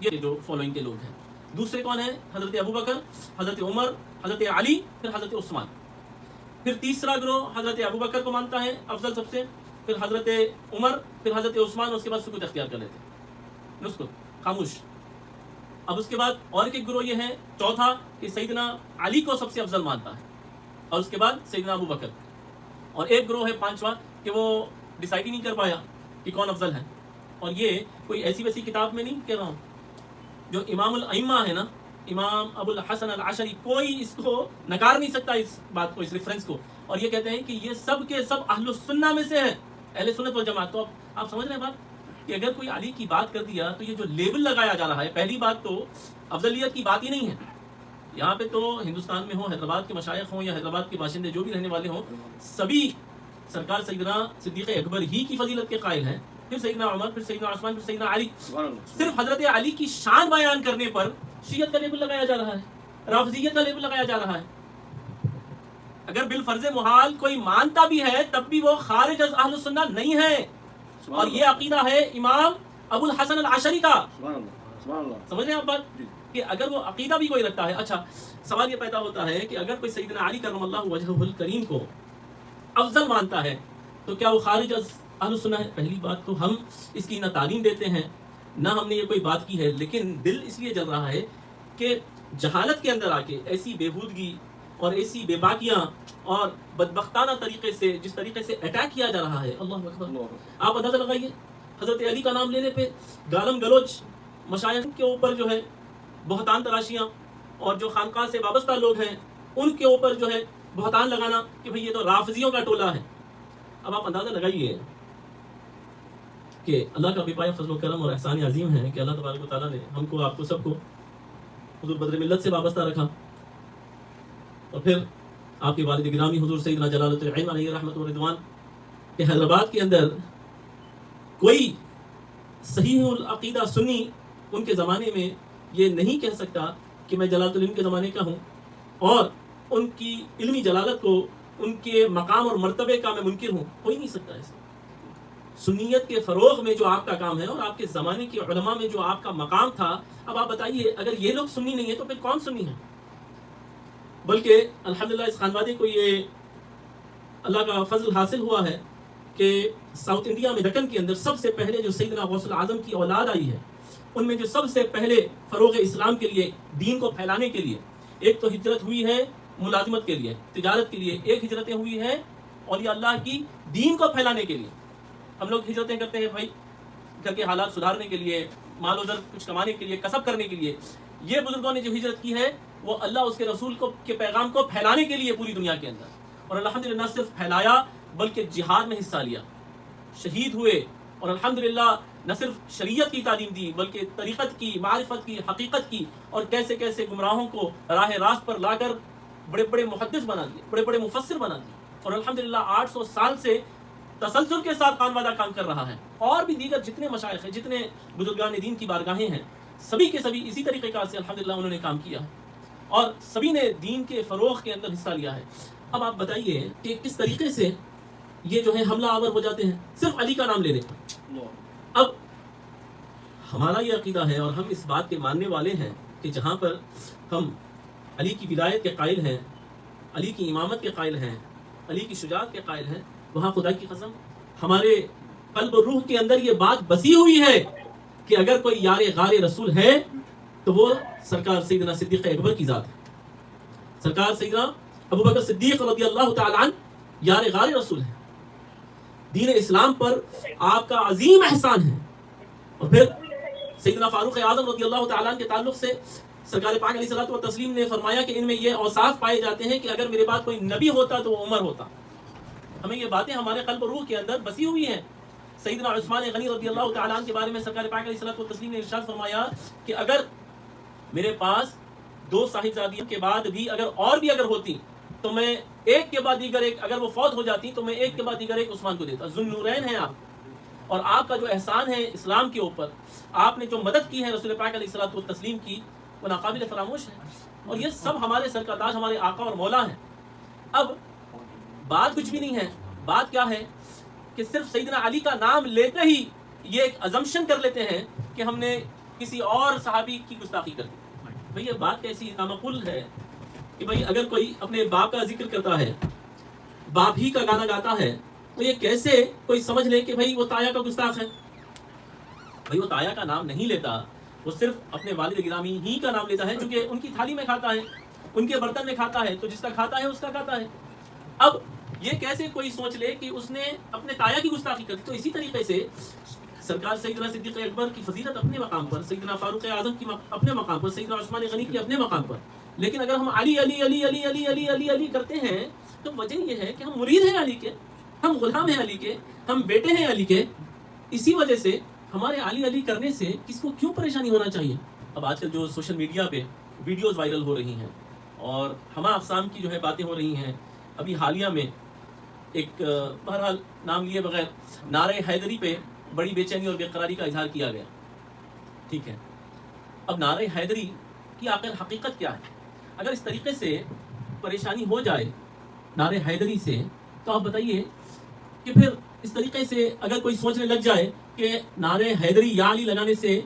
یہ جو فالوئنگ کے لوگ ہیں. دوسرے کون ہیں؟ حضرت ابو بکر، حضرت عمر، حضرت علی، پھر حضرت عثمان. پھر تیسرا گروہ حضرت ابو بکر کو مانتا ہے افضل سب سے، پھر حضرت عمر، پھر حضرت عثمان، اس کے بعد سکوت اختیار کر لیتے ہیں، نسکت، خاموش. اب اس کے بعد اور ایک گروہ یہ ہے چوتھا کہ سیدنا علی کو سب سے افضل مانتا ہے، اور اس کے بعد سیدنا ابو بکر. اور ایک گروہ ہے 5واں کہ وہ ڈیسائیڈ ہی نہیں کر پایا کہ کون افضل ہے. اور یہ کوئی ایسی ویسی کتاب میں نہیں کہہ رہا ہوں، جو امام الائمہ ہے نا، امام ابو الحسن العشری، کوئی اس کو نکار نہیں سکتا اس بات کو، اس ریفرنس کو. اور یہ کہتے ہیں کہ یہ سب کے سب اہل السنہ میں سے ہیں، اہل سنت والجماعت. تو آپ سمجھ رہے ہیں بات کہ اگر کوئی علی کی بات کر دیا تو یہ جو لیبل لگایا جا رہا ہے، پہلی بات تو افضلیت کی بات ہی نہیں ہے. یہاں پہ تو ہندوستان میں ہو، حیدرآباد کے مشائخ ہوں یا حیدرآباد کے باشندے جو بھی رہنے والے ہوں، سبھی سرکار سیدنا صدیق اکبر ہی کی فضیلت کے قائل ہیں، پھر سیدنا عمر، پھر سیدنا عثمان، پھر سیدنا علی. صرف حضرت علی کی شان بیان کرنے پر شیعت کا لیبل لگایا جا رہا ہے، رافضیت کا لیبل لگایا جا رہا ہے. اگر بالفرض محال کوئی مانتا بھی ہے تب بھی وہ خارج از اہل السنہ نہیں ہے. اور یہ عقیدہ ہے امام ابو الحسن العشری کا. سمجھ رہے ہیں آپ بات کہ اگر وہ عقیدہ بھی کوئی رکھتا ہے. اچھا، سوال یہ پیدا ہوتا ہے کہ اگر کوئی سیدنا علی کرم اللہ وجہہ الکریم کو افضل مانتا ہے تو کیا وہ خارج از اہل السنہ ہے؟ پہلی بات تو ہم اس کی نہ تعلیم دیتے ہیں نہ ہم نے یہ کوئی بات کی ہے، لیکن دل اس لیے جل رہا ہے کہ جہالت کے اندر آ کے ایسی بےہودگی اور ایسی بے باکیاں اور بدبختانہ طریقے سے جس طریقے سے اٹیک کیا جا رہا ہے، اللہ اکبر. آپ اندازہ لگائیے، حضرت علی کا نام لینے پہ گالم گلوچ، مشائخ کے اوپر جو ہے بہتان تراشیاں، اور جو خانقاہ سے وابستہ لوگ ہیں ان کے اوپر جو ہے بہتان لگانا کہ بھئی یہ تو رافضیوں کا ٹولہ ہے. اب آپ اندازہ لگائیے کہ اللہ کا بے پایہ فضل و کرم اور احسان عظیم ہے کہ اللہ تبارک و تعالیٰ نے ہم کو، آپ کو، سب کو حضور بدر ملت سے وابستہ رکھا، اور پھر آپ کے والد گرامی حضور سیدنا جلالۃ العلم علیہ رحمۃ و رضوان کہ حیدرآباد کے اندر کوئی صحیح العقیدہ سنی ان کے زمانے میں یہ نہیں کہہ سکتا کہ میں جلالۃ العلم کے زمانے کا ہوں، اور ان کی علمی جلالت کو، ان کے مقام اور مرتبے کا میں منکر ہوں. کوئی نہیں سکتا ایسا. سنیت کے فروغ میں جو آپ کا کام ہے اور آپ کے زمانے کے علماء میں جو آپ کا مقام تھا، اب آپ بتائیے اگر یہ لوگ سنی نہیں ہے تو پھر کون سنی ہے؟ بلکہ الحمدللہ اس خانوادے کو یہ اللہ کا فضل حاصل ہوا ہے کہ ساؤتھ انڈیا میں دکن کے اندر سب سے پہلے جو سیدنا غوث الاعظم کی اولاد آئی ہے، ان میں جو سب سے پہلے فروغ اسلام کے لیے، دین کو پھیلانے کے لیے، ایک تو ہجرت ہوئی ہے ملازمت کے لیے، تجارت کے لیے، ایک ہجرتیں ہوئی ہیں اولیاء اللہ کی دین کو پھیلانے کے لیے. ہم لوگ ہجرتیں کرتے ہیں بھائی گھر کے حالات سدھارنے کے لیے، مال و زر کچھ کمانے کے لیے، کسب کرنے کے لیے. یہ بزرگوں نے جو ہجرت کی ہے وہ اللہ اس کے رسول کو کے پیغام کو پھیلانے کے لیے پوری دنیا کے اندر. اور الحمدللہ نہ صرف پھیلایا بلکہ جہاد میں حصہ لیا، شہید ہوئے، اور الحمدللہ نہ صرف شریعت کی تعلیم دی بلکہ طریقت کی، معرفت کی، حقیقت کی، اور کیسے کیسے گمراہوں کو راہ راست پر لا کر بڑے بڑے محدث بنا دیے، بڑے بڑے مفسر بنا دیے. اور الحمدللہ 800 سال سے تسلسل کے ساتھ خانوادہ کام کر رہا ہے. اور بھی دیگر جتنے مشائخ ہیں، جتنے بزرگان دین کی بارگاہیں ہیں، سبھی کے سبھی اسی طریقے کار سے الحمدللہ انہوں نے کام کیا ہے اور سبھی نے دین کے فروغ کے اندر حصہ لیا ہے. اب آپ بتائیے کہ کس طریقے سے یہ جو ہے حملہ آور ہو جاتے ہیں صرف علی کا نام لینے پر. اب ہمارا یہ عقیدہ ہے اور ہم اس بات کے ماننے والے ہیں کہ جہاں پر ہم علی کی ولایت کے قائل ہیں، علی کی امامت کے قائل ہیں، علی کی شجاعت کے قائل ہیں، وہاں خدا کی قسم ہمارے قلب و روح کے اندر یہ بات بسی ہوئی ہے کہ اگر کوئی یار غار رسول ہے تو وہ سرکار سیدنا صدیق اکبر کی ذات ہے. سرکار سیدنا ابو بکر صدیق رضی اللہ تعالیٰ عنہ یار غار رسول ہے. دین اسلام پر آپ کا عظیم احسان ہے. اور پھر سیدنا فاروق اعظم رضی اللہ تعالیٰ عنہ کے تعلق سے سرکار پاک علیہ الصلوۃ والتسلیم نے فرمایا کہ ان میں یہ اوصاف پائے جاتے ہیں کہ اگر میرے بعد کوئی نبی ہوتا تو وہ عمر ہوتا. ہمیں یہ باتیں ہمارے قلب و روح کے اندر بسی ہوئی ہیں. سیدنا عثمان غنی رضی اللہ تعالیٰ عنہ کے بارے میں سرکار پاک علیہ الصلوۃ والتسلیم نے ارشاد فرمایا کہ اگر میرے پاس 2 صاحبزادیوں کے بعد بھی اور بھی اگر ہوتی تو میں ایک کے بعد دیگر ایک، اگر وہ فوت ہو جاتی تو میں ایک کے بعد دیگر ایک عثمان کو دیتا. ذوالنورین ہیں آپ، اور آپ کا جو احسان ہے اسلام کے اوپر، آپ نے جو مدد کی ہے رسول پاک علیہ الصلوۃ والتسلیم کی، وہ ناقابل فراموش ہے. اور یہ سب ہمارے سر کا تاج، ہمارے آقا اور مولا ہیں. اب بات کچھ بھی نہیں ہے. بات کیا ہے کہ صرف سیدنا علی کا نام لیتے ہی یہ ایک ازمپشن کر لیتے ہیں کہ ہم نے کسی اور صحابی کی گستاخی کر دی. بھئی یہ بات کیسی نامعقول ہے کہ بھئی اگر کوئی اپنے باپ کا ذکر کرتا ہے، باپ ہی کا گانا گاتا ہے، تو یہ کیسے کوئی سمجھ لے کہ بھئی وہ تایا کا گستاخ ہے. بھئی وہ تایا کا نام نہیں لیتا، وہ صرف اپنے والد گرامی ہی کا نام لیتا ہے، چونکہ ان کی تھالی میں کھاتا ہے، ان کے برتن میں کھاتا ہے، تو جس کا کھاتا ہے اس کا کھاتا ہے. اب یہ کیسے کوئی سوچ لے کہ اس نے اپنے تایا کی گستاخی کر دی. تو اسی طریقے سے سرکار سیدنا صدیق اکبر کی فضیلت اپنے مقام پر، سیدنا فاروق اعظم کی اپنے مقام پر، سیدنا عثمان غنی کی اپنے مقام پر. لیکن اگر ہم علی علی علی علی علی علی علی علی کرتے ہیں تو وجہ یہ ہے کہ ہم مرید ہیں علی کے، ہم غلام ہیں علی کے، ہم بیٹے ہیں علی کے. اسی وجہ سے ہمارے علی علی کرنے سے کس کو کیوں پریشانی ہونا چاہیے. اب آج کل جو سوشل میڈیا پہ ویڈیوز وائرل ہو رہی ہیں اور ہمہ اقسام کی جو ہے باتیں ہو رہی ہیں. ابھی حالیہ میں ایک بہرحال نام لیے بغیر نعرہ حیدری پہ بڑی بے چینی اور بے قراری کا اظہار کیا گیا. ٹھیک ہے، اب نعرہ حیدری کی آخر حقیقت کیا ہے؟ اگر اس طریقے سے پریشانی ہو جائے نعرہ حیدری سے تو آپ بتائیے کہ پھر اس طریقے سے اگر کوئی سوچنے لگ جائے کہ نعرہ حیدری یا علی لگانے سے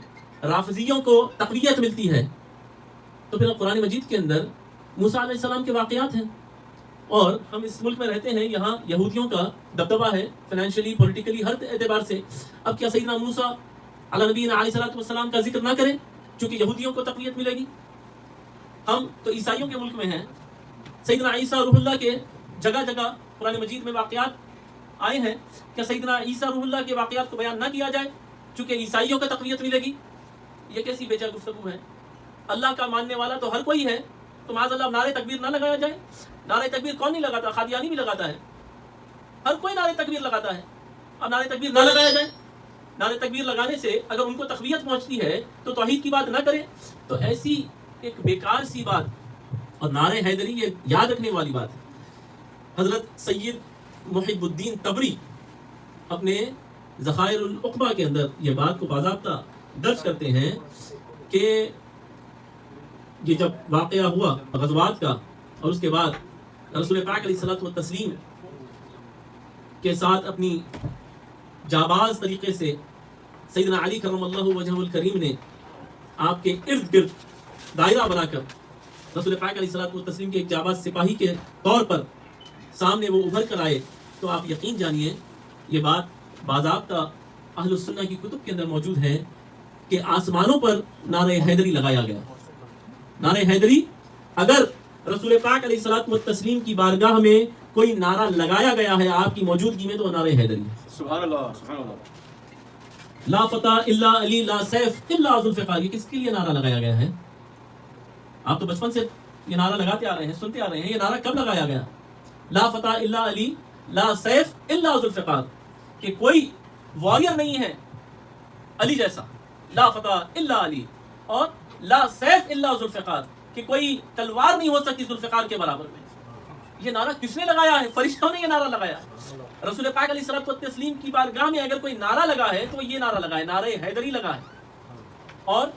رافضیوں کو تقویت ملتی ہے، تو پھر قرآن مجید کے اندر موسیٰ علیہ السلام کے واقعات ہیں. اور ہم اس ملک میں رہتے ہیں، یہاں یہودیوں کا دبدبہ ہے فائنینشلی، پولیٹیکلی، ہر اعتبار سے. اب کیا سیدنا موسیٰ علیہ نبینا علیہ الصلوۃ والسلام کا ذکر نہ کریں چونکہ یہودیوں کو تقویت ملے گی؟ ہم تو عیسائیوں کے ملک میں ہیں، سیدنا عیسیٰ روح اللہ کے جگہ جگہ قرآن مجید میں واقعات آئے ہیں. کیا سیدنا عیسیٰ روح اللہ کے واقعات کو بیان نہ کیا جائے چونکہ عیسائیوں کا تقویت ملے گی؟ یہ کیسی بے جا گفتگو ہے؟ اللہ کا ماننے والا تو ہر کوئی ہے، تو معاذ اللہ نعرہ تکبیر نہ لگایا جائے. نعرہ تکبیر کون نہیں لگاتا؟ قادیانی بھی لگاتا ہے، ہر کوئی نعرہ تکبیر لگاتا ہے. اب نعرہ تکبیر نہ لگایا جائے؟ نعرہ تکبیر لگانے سے اگر ان کو تقویت پہنچتی ہے تو توحید کی بات نہ کرے. تو ایسی ایک بیکار سی بات. اور نعرہ حیدری یہ یاد رکھنے والی بات ہے. حضرت سید محب الدین تبری اپنے ذخائر العقبہ کے اندر یہ بات کو باضابطہ درج کرتے ہیں کہ یہ جب واقعہ ہوا غزوات کا اور اس کے بعد رسول پاک علیہ الصلوۃ والتسلیم کے ساتھ اپنی جاباز طریقے سے سیدنا علی کرم اللہ وجہہ الکریم نے آپ کے ارد گرد دائرہ بنا کر رسول پاک علیہ الصلوۃ والتسلیم کے ایک جاباز سپاہی کے طور پر سامنے وہ ابھر کر آئے، تو آپ یقین جانیے یہ بات باضابطہ اہل السنہ کی کتب کے اندر موجود ہے کہ آسمانوں پر نعرہ حیدری لگایا گیا. نعرہ حیدری اگر رسول پاک علیہ الصلوۃ والتسلیم کی بارگاہ میں کوئی نعرہ لگایا گیا ہے آپ کی موجودگی میں تو وہ نعرہ حیدری ہے. سبحان اللہ سبحان اللہ. لا فتح الا علی لا سیف الا ذوالفقار، یہ کس کے لیے نعرہ لگایا گیا ہے؟ آپ تو بچپن سے یہ نعرہ لگاتے آ رہے ہیں، سنتے آ رہے ہیں. یہ نعرہ کب لگایا گیا؟ لا فتح الا علی لا سیف الا ذوالفقار، کہ کوئی واریر نہیں ہے علی جیسا. لا فتح الا علی اور لا سیف الا ذوالفقار، کہ کوئی تلوار نہیں ہو سکتی ذوالفقار کے برابر میں. یہ نعرہ کس نے لگایا ہے؟ فرشتوں نے یہ نعرہ لگایا. رسول پاک علیہ الصلوۃ والتسلیم کی بارگاہ میں اگر کوئی نعرہ لگا ہے تو یہ نعرہ لگا ہے، نعرہ حیدری لگا ہے. اور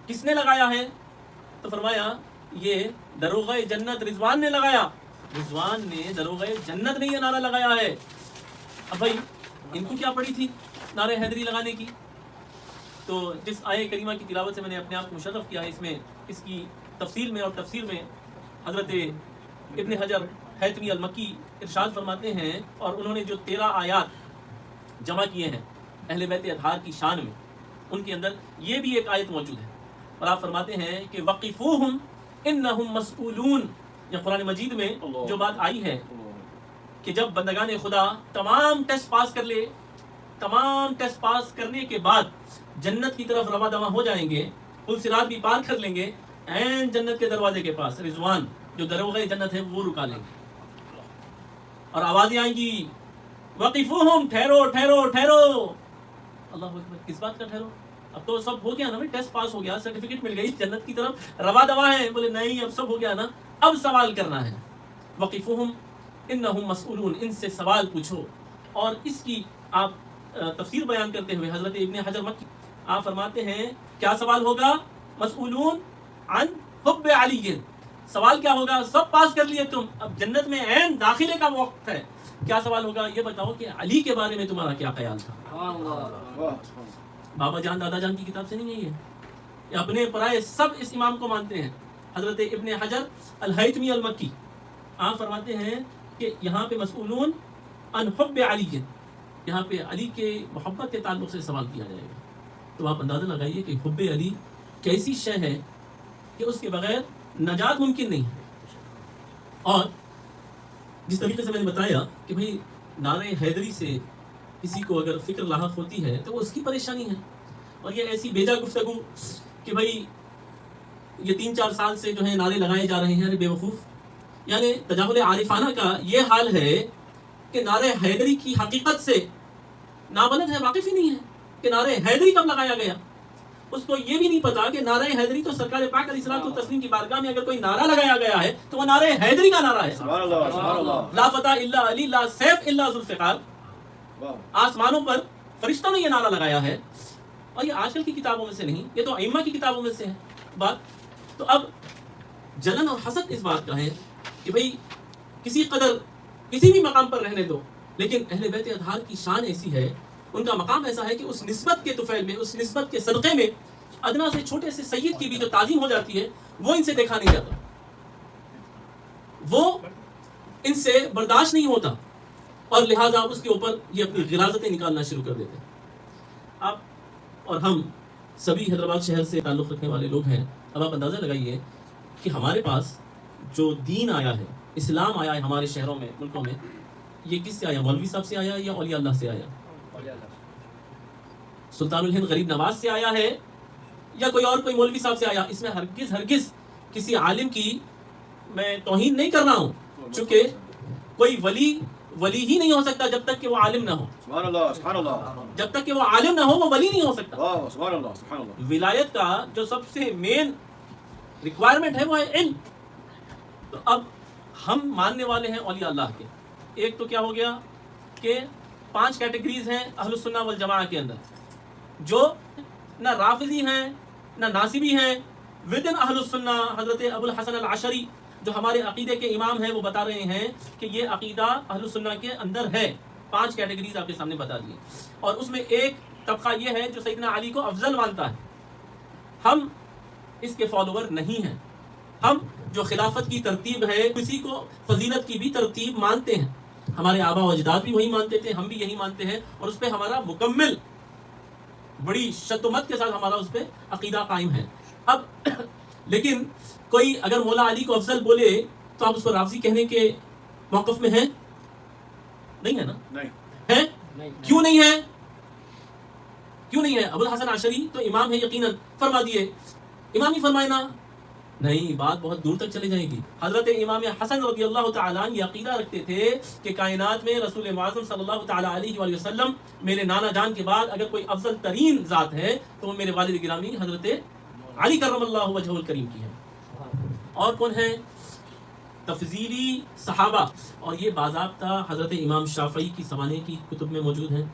کس نے لگایا ہے؟ تو فرمایا یہ دروغ جنت رضوان نے لگایا. رضوان نے دروغ جنت نے یہ نعرہ لگایا ہے. اب بھائی ان کو کیا پڑی تھی نعرہ حیدری لگانے کی؟ تو جس آیہ کریمہ کی تلاوت سے میں نے اپنے آپ کو مشرف کیا ہے، اس میں اس کی تفصیل میں اور تفسیر میں حضرت ابن حجر حیثمی المکی ارشاد فرماتے ہیں، اور انہوں نے جو 13 آیات جمع کیے ہیں اہل بیت اطہار کی شان میں، ان کے اندر یہ بھی ایک آیت موجود ہے. اور آپ فرماتے ہیں کہ وقفوہم انہم مسئولون. یہ قرآن مجید میں جو بات آئی ہے کہ جب بندگان خدا تمام ٹیسٹ پاس کر لے، تمام ٹیسٹ پاس کرنے کے بعد جنت کی طرف رواں دواں ہو جائیں گے، پل صراط بھی پار کر لیں گے، عین جنت کے دروازے کے پاس رضوان جو دروغ جنت ہے وہ رکا لیں گے، اور آوازیں آئیں گی وقفوہم، ٹھہرو ٹھہرو ٹھہرو. اللہ اکبر، کس بات کا ٹھہرو؟ اب تو سب ہو گیا نا، ٹیسٹ پاس ہو گیا، سرٹیفکیٹ مل گئی، جنت کی طرف رواں دواں ہے. بولے نہیں اب سب ہو گیا نا، اب سوال کرنا ہے. وقفوہم انہم مسئولون، ان سے سوال پوچھو. اور اس کی آپ تفسیر بیان کرتے ہوئے حضرت ابن حجر مکی آپ فرماتے ہیں کیا سوال ہوگا؟ مسئولون عن حب علی. سوال کیا ہوگا؟ سب پاس کر لیے تم، اب جنت میں عین داخلے کا وقت ہے. کیا سوال ہوگا؟ یہ بتاؤ کہ علی کے بارے میں تمہارا کیا خیال تھا؟ بابا جان دادا جان کی کتاب سے نہیں ہے یہ اپنے پرائے سب اس امام کو مانتے ہیں. حضرت ابن حجر الہیثمی المکی آپ فرماتے ہیں کہ یہاں پہ مسئولون عن حب علی، یہاں پہ علی کے محبت کے تعلق سے سوال کیا جائے گا. تو آپ اندازہ لگائیے کہ حب علی کیسی شے ہے کہ اس کے بغیر نجات ممکن نہیں ہے. اور جس طریقے سے میں نے بتایا کہ بھئی نعرہ حیدری سے کسی کو اگر فکر لاحق ہوتی ہے تو وہ اس کی پریشانی ہے. اور یہ ایسی بیجا گفتگو کہ بھئی یہ 3-4 سال سے جو ہے نعرے لگائے جا رہے ہیں، ارے بے وقوف. یعنی تجاہل عارفانہ کا یہ حال ہے کہ نعرہ حیدری کی حقیقت سے نابلد ہے، واقف ہی نہیں ہے کہ نعرہ حیدری کب لگایا گیا. اس کو یہ بھی نہیں پتا کہ نعرہ حیدری تو سرکار پاک علیہ الصلوۃ والتسلیم کی بارگاہ میں اگر کوئی نعرہ لگایا گیا ہے تو وہ نعرہ حیدری کا نعرہ ہے. سبحان اللہ سبحان اللہ. لا فتح الا علی لا سیف الا ذوالفقار. آسمانوں پر فرشتوں نے یہ نعرہ لگایا ہے، اور یہ آج کل کی کتابوں میں سے نہیں، یہ تو ائمہ کی کتابوں میں سے ہے بات. تو اب جلن اور حسد اس بات کا ہے کہ بھئی کسی قدر کسی بھی مقام پر رہنے دو، لیکن اہل بیت اطہار کی شان ایسی ہے، ان کا مقام ایسا ہے کہ اس نسبت کے طفیل میں، اس نسبت کے صدقے میں ادنا سے چھوٹے سے سید کی بھی جو تعظیم ہو جاتی ہے وہ ان سے دیکھا نہیں جاتا، وہ ان سے برداشت نہیں ہوتا، اور لہٰذا اس کے اوپر یہ اپنی غلاظتیں نکالنا شروع کر دیتے ہیں. آپ اور ہم سبھی حیدرآباد شہر سے تعلق رکھنے والے لوگ ہیں. اب آپ اندازہ لگائیے کہ ہمارے پاس جو دین آیا ہے، اسلام آیا ہے ہمارے شہروں میں، ملکوں میں، یہ کس سے آیا؟ مولوی صاحب سے آیا یا اولیاء اللہ سے آیا؟ سلطان الہند غریب نواز سے آیا ہے یا کوئی اور کوئی مولوی صاحب سے آیا؟ اس میں ہرگز کسی عالم کی میں توہین نہیں کر رہا ہوں، چونکہ کوئی ولی ہی نہیں ہو سکتا جب تک کہ وہ عالم نہ ہو. سبحان اللہ سبحان اللہ. جب تک کہ وہ عالم نہ ہو وہ ولی نہیں ہو سکتا. سبحان اللہ سبحان اللہ. ولایت کا جو سب سے مین ریکوائرمنٹ ہے وہ ہے علم. تو اب ہم ماننے والے ہیں اولیاء اللہ کے. ایک تو کیا ہو گیا کہ 5 کیٹیگریز ہیں اہل السنہ والجماعہ کے اندر، جو نہ رافضی ہیں نہ ناصبی ہیں. ودن اہل السنہ حضرت ابو الحسن العشری جو ہمارے عقیدے کے امام ہیں وہ بتا رہے ہیں کہ یہ عقیدہ اہل السنہ کے اندر ہے. 5 کیٹیگریز آپ کے سامنے بتا دیے، اور اس میں ایک طبقہ یہ ہے جو سیدنا علی کو افضل مانتا ہے. ہم اس کے فالوور نہیں ہیں. ہم جو خلافت کی ترتیب ہے کسی کو فضیلت کی بھی ترتیب مانتے ہیں. ہمارے آبا و اجداد بھی وہی مانتے تھے، ہم بھی یہی مانتے ہیں، اور اس پہ ہمارا مکمل بڑی شدت کے ساتھ ہمارا اس پہ عقیدہ قائم ہے۔ اب لیکن کوئی اگر مولا علی کو افضل بولے تو آپ اس کو رافضی کہنے کے موقف میں ہیں؟ نہیں ہے نا؟ نہیں ہے؟ کیوں نہیں ہے؟ کیوں نہیں ہے؟ ابو الحسن عشری تو امام ہے یقیناً، فرما دیے، امام ہی فرمائے نا؟ نہیں، بات بہت دور تک چلے جائے گی۔ حضرت امام حسن رضی اللہ تعالیٰ عنہ یہ عقیدہ رکھتے تھے کہ کائنات میں رسول معظم صلی اللہ تعالیٰ علیہ وآلہ وسلم میرے نانا جان کے بعد اگر کوئی افضل ترین ذات ہے تو وہ میرے والد گرامی حضرت علی کرم اللہ وجہہ الکریم کی ہے۔ اور کون ہے؟ تفضیلی صحابہ، اور یہ باضابطہ حضرت امام شافعی کی سوانے کی کتب میں موجود ہیں،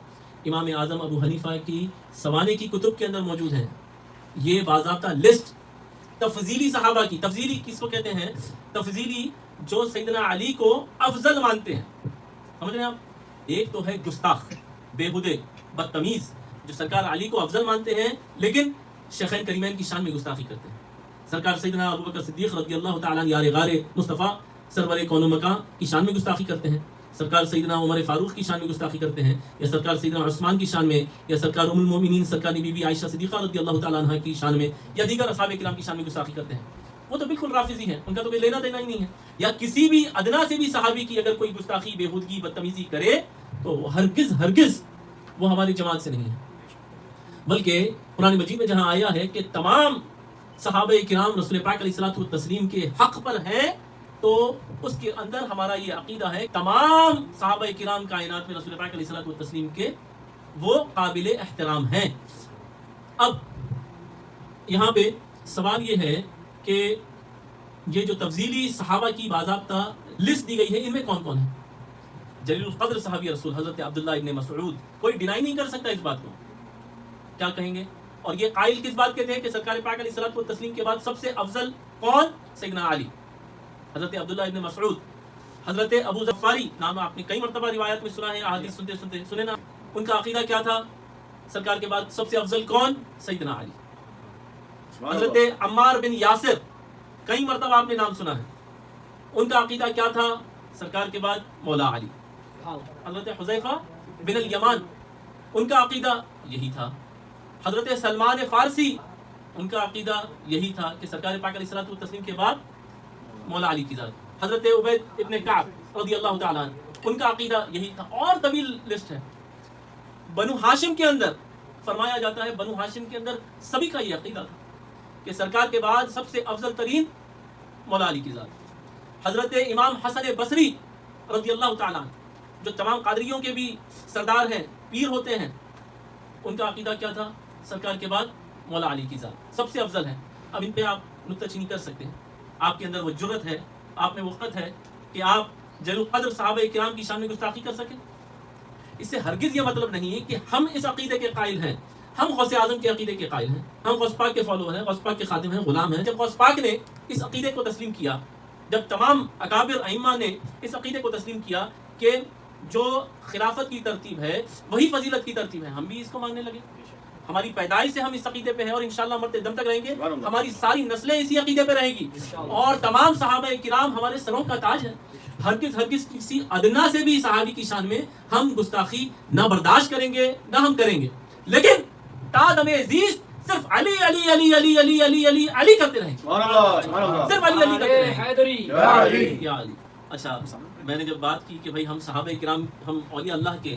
امام اعظم ابو حنیفہ کی سوانے کی کتب کے اندر موجود ہیں۔ یہ باضابطہ لسٹ تفضیلی صحابہ کی، تفضیلی کس کو کہتے ہیں؟ تفضیلی جو سیدنا علی کو افضل مانتے ہیں، سمجھ رہے ہیں آپ؟ ایک تو ہے گستاخ، بےہودے، بدتمیز، جو سرکار علی کو افضل مانتے ہیں لیکن شیخین کریمین کی شان میں گستاخی کرتے ہیں۔ سرکار سیدنا ابو بکر صدیق رضی اللہ تعالیٰ عنہ یار غار مصطفیٰ سرور کون و مکان کی شان میں گستاخی کرتے ہیں، سرکار سیدنا عمر فاروق کی شان میں گستاخی کرتے ہیں، یا سرکار سیدنا عثمان کی شان میں، یا سرکار ام المومنین سرکار بی بی عائشہ صدیقہ رضی اللہ تعالیٰ عنہ کی شان میں، یا دیگر اصحاب کرام کی شان میں گستاخی کرتے ہیں۔ وہ تو بالکل رافضی ہیں، ان کا تو کوئی لینا دینا ہی نہیں ہے۔ یا کسی بھی ادنا سے بھی صحابی کی اگر کوئی گستاخی، بےہودگی، بدتمیزی کرے تو ہرگز وہ ہماری جماعت سے نہیں ہے۔ بلکہ قرآن مجید میں جہاں آیا ہے کہ تمام صحابہ کرام رسول پاک علیہ الصلوۃ والتسلیم کے حق پر ہے، تو اس کے اندر ہمارا یہ عقیدہ ہے تمام صحابہ کرام کائنات میں رسول پاک علیہ الصلوۃ والتسلیم کے وہ قابل احترام ہیں۔ اب یہاں پہ سوال یہ ہے کہ یہ جو تفضیلی صحابہ کی باضابطہ لسٹ دی گئی ہے، ان میں کون کون ہے؟ جلیل القدر صحابی رسول حضرت عبداللہ ابن مسعود، کوئی ڈینائی نہیں کر سکتا اس بات کو۔ کیا کہیں گے؟ اور یہ قائل کس بات کے تھے کہ سرکار پاک علیہ الصلوۃ والتسلیم کے بعد سب سے افضل کون؟ سیدنا علی، حضرت عبداللہ ابن مسعود، حضرت ابو ظفاری، نام آپ نے کئی مرتبہ روایات میں سنا ہے، احادیث سنتے سنے نا۔ ان کا عقیدہ کیا تھا؟ سرکار کے بعد سب سے افضل کون؟ سیدنا علی۔ حضرت عمار بن یاسر، کئی مرتبہ آپ نے نام سنا ہے، ان کا عقیدہ کیا تھا؟ سرکار کے بعد مولا علی۔ حضرت حذیفہ بن الیمان، ان کا عقیدہ یہی تھا۔ حضرت سلمان فارسی، ان کا عقیدہ یہی تھا کہ سرکار پاک علیہ الصلوۃ والتسلیم کے بعد مولا علی کی ذات۔ حضرت عبید ابن کعب رضی اللہ تعالیٰ عنہ، ان کا عقیدہ یہی تھا، اور طویل لسٹ ہے۔ بنو ہاشم کے اندر فرمایا جاتا ہے، بنو ہاشم کے اندر سبھی کا یہ عقیدہ تھا کہ سرکار کے بعد سب سے افضل ترین مولا علی کی ذات۔ حضرت امام حسن بصری رضی اللہ تعالیٰ عنہ، جو تمام قادریوں کے بھی سردار ہیں، پیر ہوتے ہیں، ان کا عقیدہ کیا تھا؟ سرکار کے بعد مولا علی کی ذات سب سے افضل ہے۔ اب ان پہ آپ نکتہ چینی کر سکتے ہیں، آپ کے اندر وہ جرت ہے، آپ میں وقت ہے کہ آپ جلیل القدر صحابہ کرام کی شان میں گستاخی کر سکیں؟ اس سے ہرگز یہ مطلب نہیں ہے کہ ہم اس عقیدے کے قائل ہیں، ہم غوث اعظم کے عقیدے کے قائل ہیں، ہم غوث پاک کے فالوور ہیں، غوث پاک کے خادم ہیں، غلام ہیں۔ جب غوث پاک نے اس عقیدے کو تسلیم کیا، جب تمام اکابر ائمہ نے اس عقیدے کو تسلیم کیا کہ جو خلافت کی ترتیب ہے وہی فضیلت کی ترتیب ہے، ہم بھی اس کو ماننے لگے۔ ہماری پیدائش سے ہم اس عقیدے پہ ہیں اور انشاءاللہ مرتے دم تک رہیں گے، ہماری ساری نسلیں اسی عقیدے پہ رہیں گی، اور تمام صحابہ کرام ہمارے سروں کا تاج ہے۔ ہرگز کسی ادنا سے بھی صحابی کی شان میں ہم گستاخی نہ برداشت کریں گے، نہ ہم کریں گے، لیکن تا دم عزیز صرف علی علی علی علی علی علی علی علی کرتے رہیں گے، سبحان اللہ سبحان اللہ صرف علی علی کرتے رہیں گے۔ حیدری یا علی یا علی۔ اچھا، میں نے جب بات کی کہ بھائی ہم صحابہ کرام، ہم اولیاء اللہ کے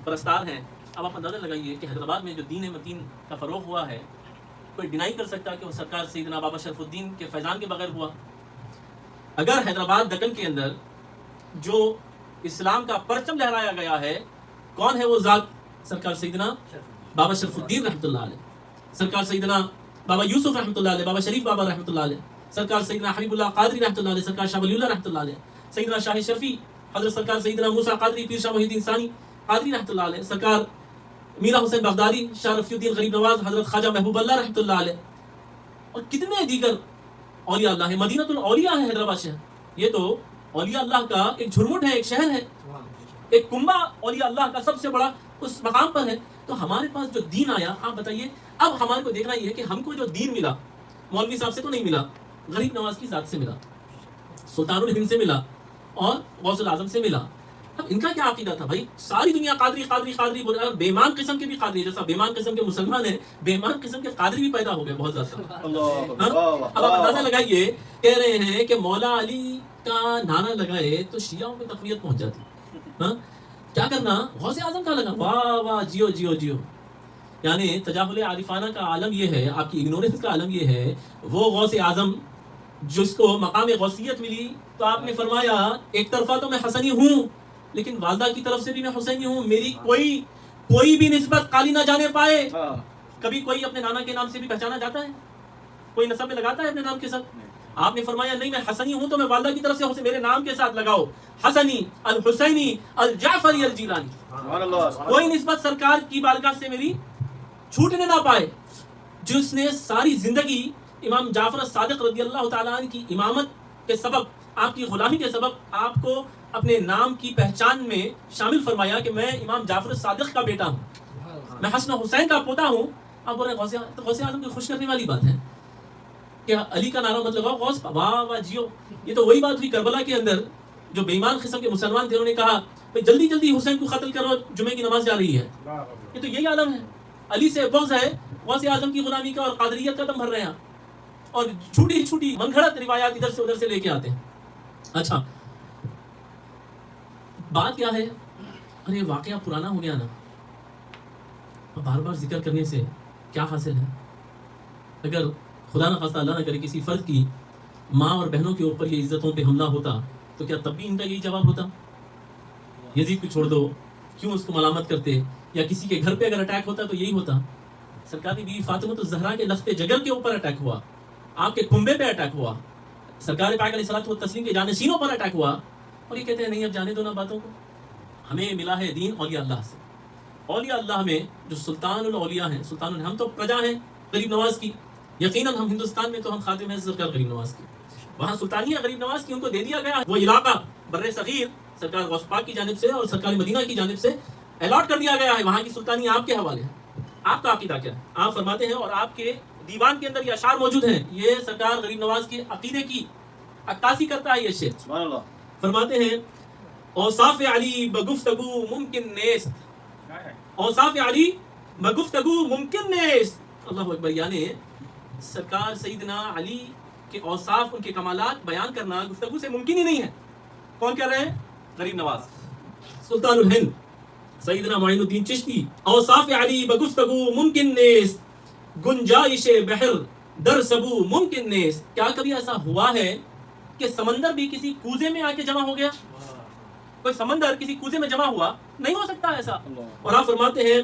پرستار ہیں، اب آپ اندازہ لگائیے کہ حیدرآباد میں جو دین متین کا فروغ ہوا ہے، کوئی ڈینائی کر سکتا کہ وہ سرکار سیدنا بابا شرف الدین کے فیضان کے بغیر ہوا؟ اگر حیدرآباد دکن کے اندر جو اسلام کا پرچم لہرایا گیا ہے، کون ہے وہ ذات؟ سرکار سیدنا بابا شرف الدین رحمۃ اللہ علیہ، سرکار سیدنا بابا یوسف رحمۃ اللہ علیہ، بابا شریف بابا رحمۃ اللہ علیہ، سرکار سیدنا حبیب اللہ قادری رحمۃ اللہ علیہ، سرکار شاہ ولی اللہ رحمۃ اللہ علیہ، سیدنا شاہ شفیع حضرت سرکار سیدنا موسیٰ قادری، پیر شاہ محی الدین ثانی قادری رحمۃ اللہ علیہ، سرکار میرا حسین بغدادی، شاہ رفیع الدین غریب نواز، حضرت خواجہ محبوب اللہ رحمۃ اللہ علیہ، اور کتنے دیگر اولیاء اللہ ہیں۔ مدینہ الاولیاء ہے حیدرآباد شہر، یہ تو اولیاء اللہ کا ایک جھرمٹ ہے، ایک شہر ہے، ایک کنبہ اولیاء اللہ کا سب سے بڑا اس مقام پر ہے۔ تو ہمارے پاس جو دین آیا، آپ بتائیے، اب ہمارے کو دیکھنا یہ ہے کہ ہم کو جو دین ملا مولوی صاحب سے تو نہیں ملا، غریب نواز کی ذات سے ملا، سلطان الہند سے ملا، اور غوث الاعظم سے ملا۔ اب ان کا کیا عقیدہ تھا بھائی؟ ساری دنیا قادری قادری قادری بول رہا ہے، بےمان قسم کے بھی قادری، جیسا بےمان قسم کے مسلمان ہیں بےمان قسم کے قادری بھی پیدا ہو گئے بہت زیادہ. اللہ اب آپ اندازہ لگائیے، کہہ رہے ہیں کہ مولا علی کا نعرہ لگائے تو شیعوں میں تقویت پہنچ جاتی. ہاں کیا کرنا، غوث اعظم کا لگا، واہ واہ جیو جیو جیو. یعنی تجاہل عارفانہ کا عالم یہ ہے، آپ کی اگنورنس کا عالم یہ ہے. وہ غوث اعظم جس کو مقام غوثیت ملی تو آپ نے فرمایا ایک طرفہ تو میں حسنی ہوں لیکن والدہ کی طرف سے بھی میں حسینی ہوں، میری کوئی بھی نسبت قالی نہ جانے پائے. کبھی کوئی اپنے نانا کے نام سے بھی پہچانا جاتا ہے؟ کوئی نسب میں لگاتا ہے اپنے نام کے ساتھ؟ آپ نے فرمایا نہیں، میں حسنی ہوں تو میں والدہ کی طرف سے میرے نام کے ساتھ لگاؤ، حسنی الحسینی الجعفری الجیلانی. سبحان اللہ. کوئی نسبت سرکار کی بارگاہ سے میری چھوٹنے نہ پائے. جس نے ساری زندگی امام جعفر الصادق رضی اللہ تعالیٰ عنہ کی امامت کے سبب، آپ کی غلامی کے سبب آپ کو اپنے نام کی پہچان میں شامل فرمایا کہ میں امام جعفر الصادق کا بیٹا ہوں، میں حسن حسین کا پوتا ہوں. آپ بول رہے ہیں غوث اعظم کی خوش کرنے والی بات ہے کہ علی کا نعرہ مت لگاؤ، غوث واہ واہ جیو. یہ تو وہی بات ہوئی کربلا کے اندر، جو بے ایمان قسم کے مسلمان تھے انہوں نے کہا جلدی جلدی حسین کو قتل کرو، جمعے کی نماز جا رہی ہے. یہ تو یہی عالم ہے، علی سے بغض ہے، غوث اعظم کی غلامی کا اور قادریت کا دم بھر رہے ہیں اور چھوٹی چھوٹی منگھڑت روایات ادھر سے ادھر سے لے کے آتے ہیں. اچھا بات کیا ہے؟ ارے واقعہ پرانا ہو گیا نا، بار بار ذکر کرنے سے کیا حاصل ہے؟ اگر خدا نہ خواستہ اللہ نہ کرے کسی فرد کی ماں اور بہنوں کے اوپر یہ عزتوں پہ حملہ ہوتا تو کیا تب بھی ان کا یہی جواب ہوتا؟ یزید کو چھوڑ دو، کیوں اس کو ملامت کرتے؟ یا کسی کے گھر پہ اگر اٹیک ہوتا تو یہی ہوتا. سرکار کی بیوی فاطمہ الزہرا کے لخت جگر کے اوپر اٹیک ہوا، آپ کے کنبے پہ اٹیک ہوا، سرکار پاک علیہ الصلوۃ والتسلیم کے جانشینوں پر اٹیک ہوا، اور یہ کہتے ہیں نہیں اب جانے دو نا باتوں کو. ہمیں ملا ہے دین اولیاء اللہ سے. اولیاء اللہ میں جو سلطان الاولیاء ہیں، ہم تو پرجا ہیں غریب نواز کی، یقیناً ہم ہندوستان میں تو ہم خادم ہیں سرکار غریب نواز کی. وہاں سلطانیہ غریب نواز کی ان کو دے دیا گیا، وہ علاقہ بر صغیر سرکار غوث پاک کی جانب سے اور سرکار مدینہ کی جانب سے الاٹ کر دیا گیا ہے. وہاں کی سلطانی آپ کے حوالے ہے. آپ کا عقیدہ کیا ہے؟ آپ فرماتے ہیں اور آپ کے دیوان کے اندر یہ اشعار موجود ہیں، یہ سرکار غریب نواز کے عقیدے کی عکاسی کرتا ہے. یہ شعر سبحان اللہ. فرماتے ہیں اوصاف علی بگفتگو ممکن نیست، اوصاف علی بگفتگو ممکن نیست. اللہ اکبر. یعنی سرکار سیدنا علی کے اوصاف، ان کے کمالات بیان کرنا گفتگو سے ممکن ہی نہیں ہے. کون کہہ رہے ہیں؟ غریب نواز. سلطان الہند سیدنا معین الدین چشتی، اوصاف علی بگفتگو ممکن نیست، گنجائش بحر در سبو ممکن نیست. کیا کبھی ایسا ہوا ہے کہ سمندر بھی کسی کوزے میں آ کے جمع ہو گیا؟ کوئی سمندر کسی کوزے میں جمع ہوا نہیں ہو سکتا ایسا. اور آپ فرماتے ہیں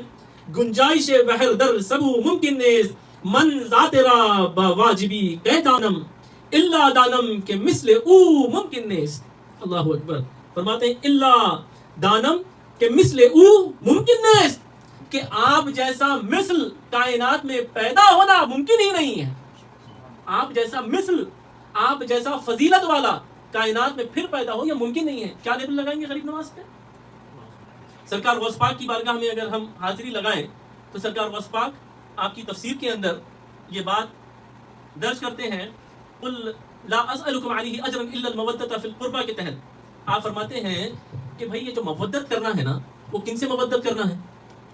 گنجائش بحر در سبو ممکن نیست، من ذات را با واجبی کہ دانم الا دانم کے مثل او ممکن نیست. اللہ اکبر. فرماتے ہیں الا دانم کہ مثل او ممکن نیست، کہ آپ جیسا مثل کائنات میں پیدا ہونا ممکن ہی نہیں ہے. آپ جیسا مثل، آپ جیسا فضیلت والا کائنات میں پھر پیدا ہو، یہ ممکن نہیں ہے. کیا لیبل لگائیں گے غریب نواز پہ؟ سرکار غوث پاک کی بارگاہ میں اگر ہم حاضری لگائیں تو سرکار غوث پاک آپ کی تفسیر کے اندر یہ بات درج کرتے ہیں، قل لا اسألکم علیہ اجرا الا المودۃ فی القربى کے تحت آپ فرماتے ہیں کہ بھائی یہ جو مودت کرنا ہے نا، وہ کن سے مودت کرنا ہے؟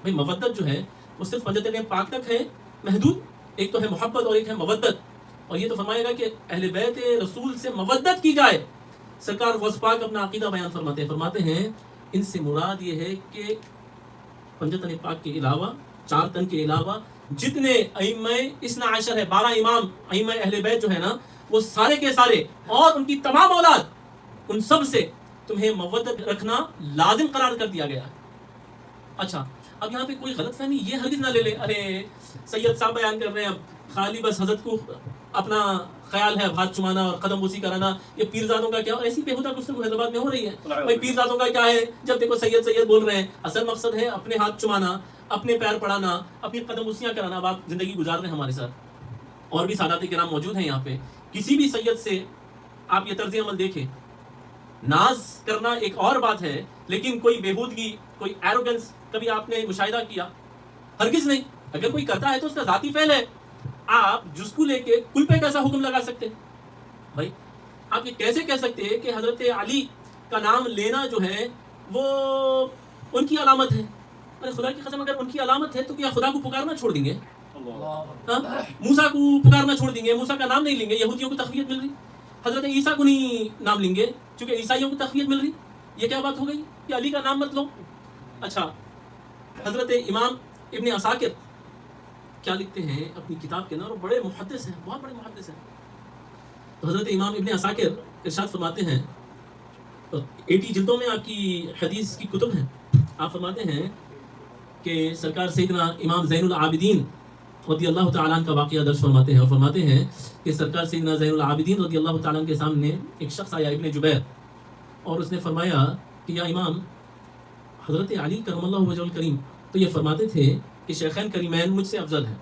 بھائی مودت جو ہے وہ صرف پنجتن پاک تک ہے محدود. ایک تو ہے محبت اور ایک ہے مودت. اور یہ تو فرمائے گا کہ اہل بیت رسول سے مودت کی جائے. سرکار غوث پاک اپنا عقیدہ بیان فرماتے ہیں ان سے مراد یہ ہے کہ پنجتن پاک کے علاوہ، 4 تن کے علاوہ جتنے ائمہ اثنا عشر ہے، 12 امام ائمہ اہل بیت جو ہے نا، وہ سارے کے سارے اور ان کی تمام اولاد، ان سب سے تمہیں مودت رکھنا لازم قرار کر دیا گیا ہے. اچھا اب یہاں پہ کوئی غلط فہمی یہ ہرگز نہ لے لے، ارے سید صاحب بیان کر رہے ہیں خالی بس حضرت کو اپنا خیال ہے ہاتھ چمانا اور قدم بوسی کرانا، یہ پیرزادوں کا کیا؟ اور ایسی بےہودہ گفتگو حیدرآباد میں ہو رہی ہے. بھائی پیرزادوں کا کیا ہے؟ جب دیکھو سید سید بول رہے ہیں، اصل مقصد ہے اپنے ہاتھ چمانا، اپنے پیر پڑانا، اپنی قدم بوسیاں کرانا. اب آپ زندگی گزار رہے ہیں ہمارے ساتھ، اور بھی سادات کرام موجود ہیں یہاں پہ. کسی بھی سید سے آپ یہ طرز عمل دیکھیں. ناز کرنا ایک اور بات ہے، لیکن کوئی بےہودگی، کوئی ایروگنس کبھی آپ نے مشاہدہ کیا؟ ہرگز نہیں. اگر کوئی کرتا ہے تو اس کا ذاتی فعل ہے. آپ جس کو لے کے کل پہ کیسا حکم لگا سکتے ہیں؟ بھائی آپ یہ کیسے کہہ سکتے ہیں کہ حضرت علی کا نام لینا جو ہے وہ ان کی علامت ہے. ارے خدا کی قسم اگر ان کی علامت ہے تو کیا خدا کو پکارنا چھوڑ دیں گے؟ موسیٰ کو پکارنا چھوڑ دیں گے، موسیٰ کا نام نہیں لیں گے؟ یہودیوں کو تقویت مل رہی، حضرت عیسیٰ کو نہیں نام لیں گے چونکہ عیسائیوں کو تقویت مل رہی. یہ کیا بات ہو گئی کہ علی کا نام مت لو؟ اچھا، حضرت امام ابن عساکر کیا لکھتے ہیں اپنی کتاب کے اندر، اور بڑے محدث ہیں، بہت بڑے محدث ہیں. تو حضرت امام ابن عساکر ارشاد فرماتے ہیں، 80 جلدوں میں آپ کی حدیث کی کتب ہیں، آپ فرماتے ہیں کہ سرکار سیدنا امام زین العابدین رضی اللہ تعالیٰ عنہ کا واقعہ درج فرماتے ہیں، اور فرماتے ہیں کہ سرکار سیدنا زین العابدین رضی اللہ تعالیٰ عنہ کے سامنے ایک شخص آیا، ابن جبیر، اور اس نے فرمایا کہ یا امام، حضرت علی کرم اللہ وجہ الکریم تو یہ فرماتے تھے کہ شیخین کریمین مجھ سے افضل ہیں،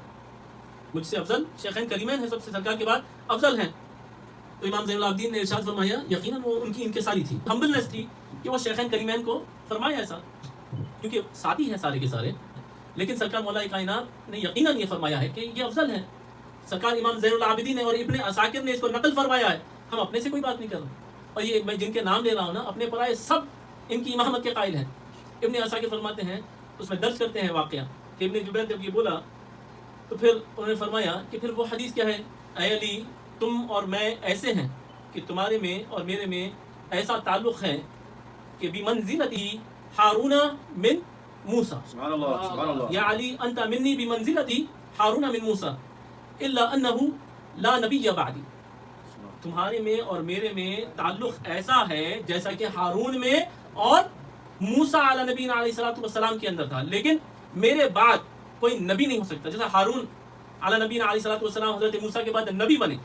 مجھ سے افضل شیخین کریمین ہیں، سب سے سرکار کے بعد افضل ہیں. تو امام زین العابدین نے ارشاد فرمایا، یقیناً وہ ان کی انکساری تھی، ہمبلنس تھی کہ وہ شیخین کریمین کو فرمایا ایسا، کیونکہ ساتھی ہیں سارے کے سارے. لیکن سرکار مولا کائنات نے یقیناً یہ فرمایا ہے کہ یہ افضل ہیں. سرکار امام زین العابدین نے اور ابن عساکر نے اس کو نقل فرمایا ہے، ہم اپنے سے کوئی بات نہیں کر رہے. اور یہ میں جن کے نام لے رہا ہوں نا، اپنے پرائے سب ان کی امامت کے قائل ہیں. ابن عساکر فرماتے ہیں، اس میں درج کرتے ہیں واقعہ کہ ابن جبیر جب یہ بولا تو پھر انہوں نے فرمایا کہ پھر وہ حدیث کیا ہے، اے علی تم اور میں ایسے ہیں کہ تمہارے میں اور میرے میں ایسا تعلق ہے کہ بمنزلتی ہارون من موسیٰ. سبحان اللہ سبحان اللہ. یا علی انت منی بمنزلتی ہارون من موسیٰ الا انہ لا نبی بعدی. تمہارے میں اور میرے میں تعلق ایسا ہے جیسا کہ ہارون میں اور موسیٰ علی نبی علیہ الصلوۃ والسلام کے اندر تھا، لیکن میرے بعد کوئی نبی نہیں ہو سکتا. جیسا ہارون علی نبی علیہ الصلوۃ والسلام حضرت موسیٰ کے بعد نبی بنے،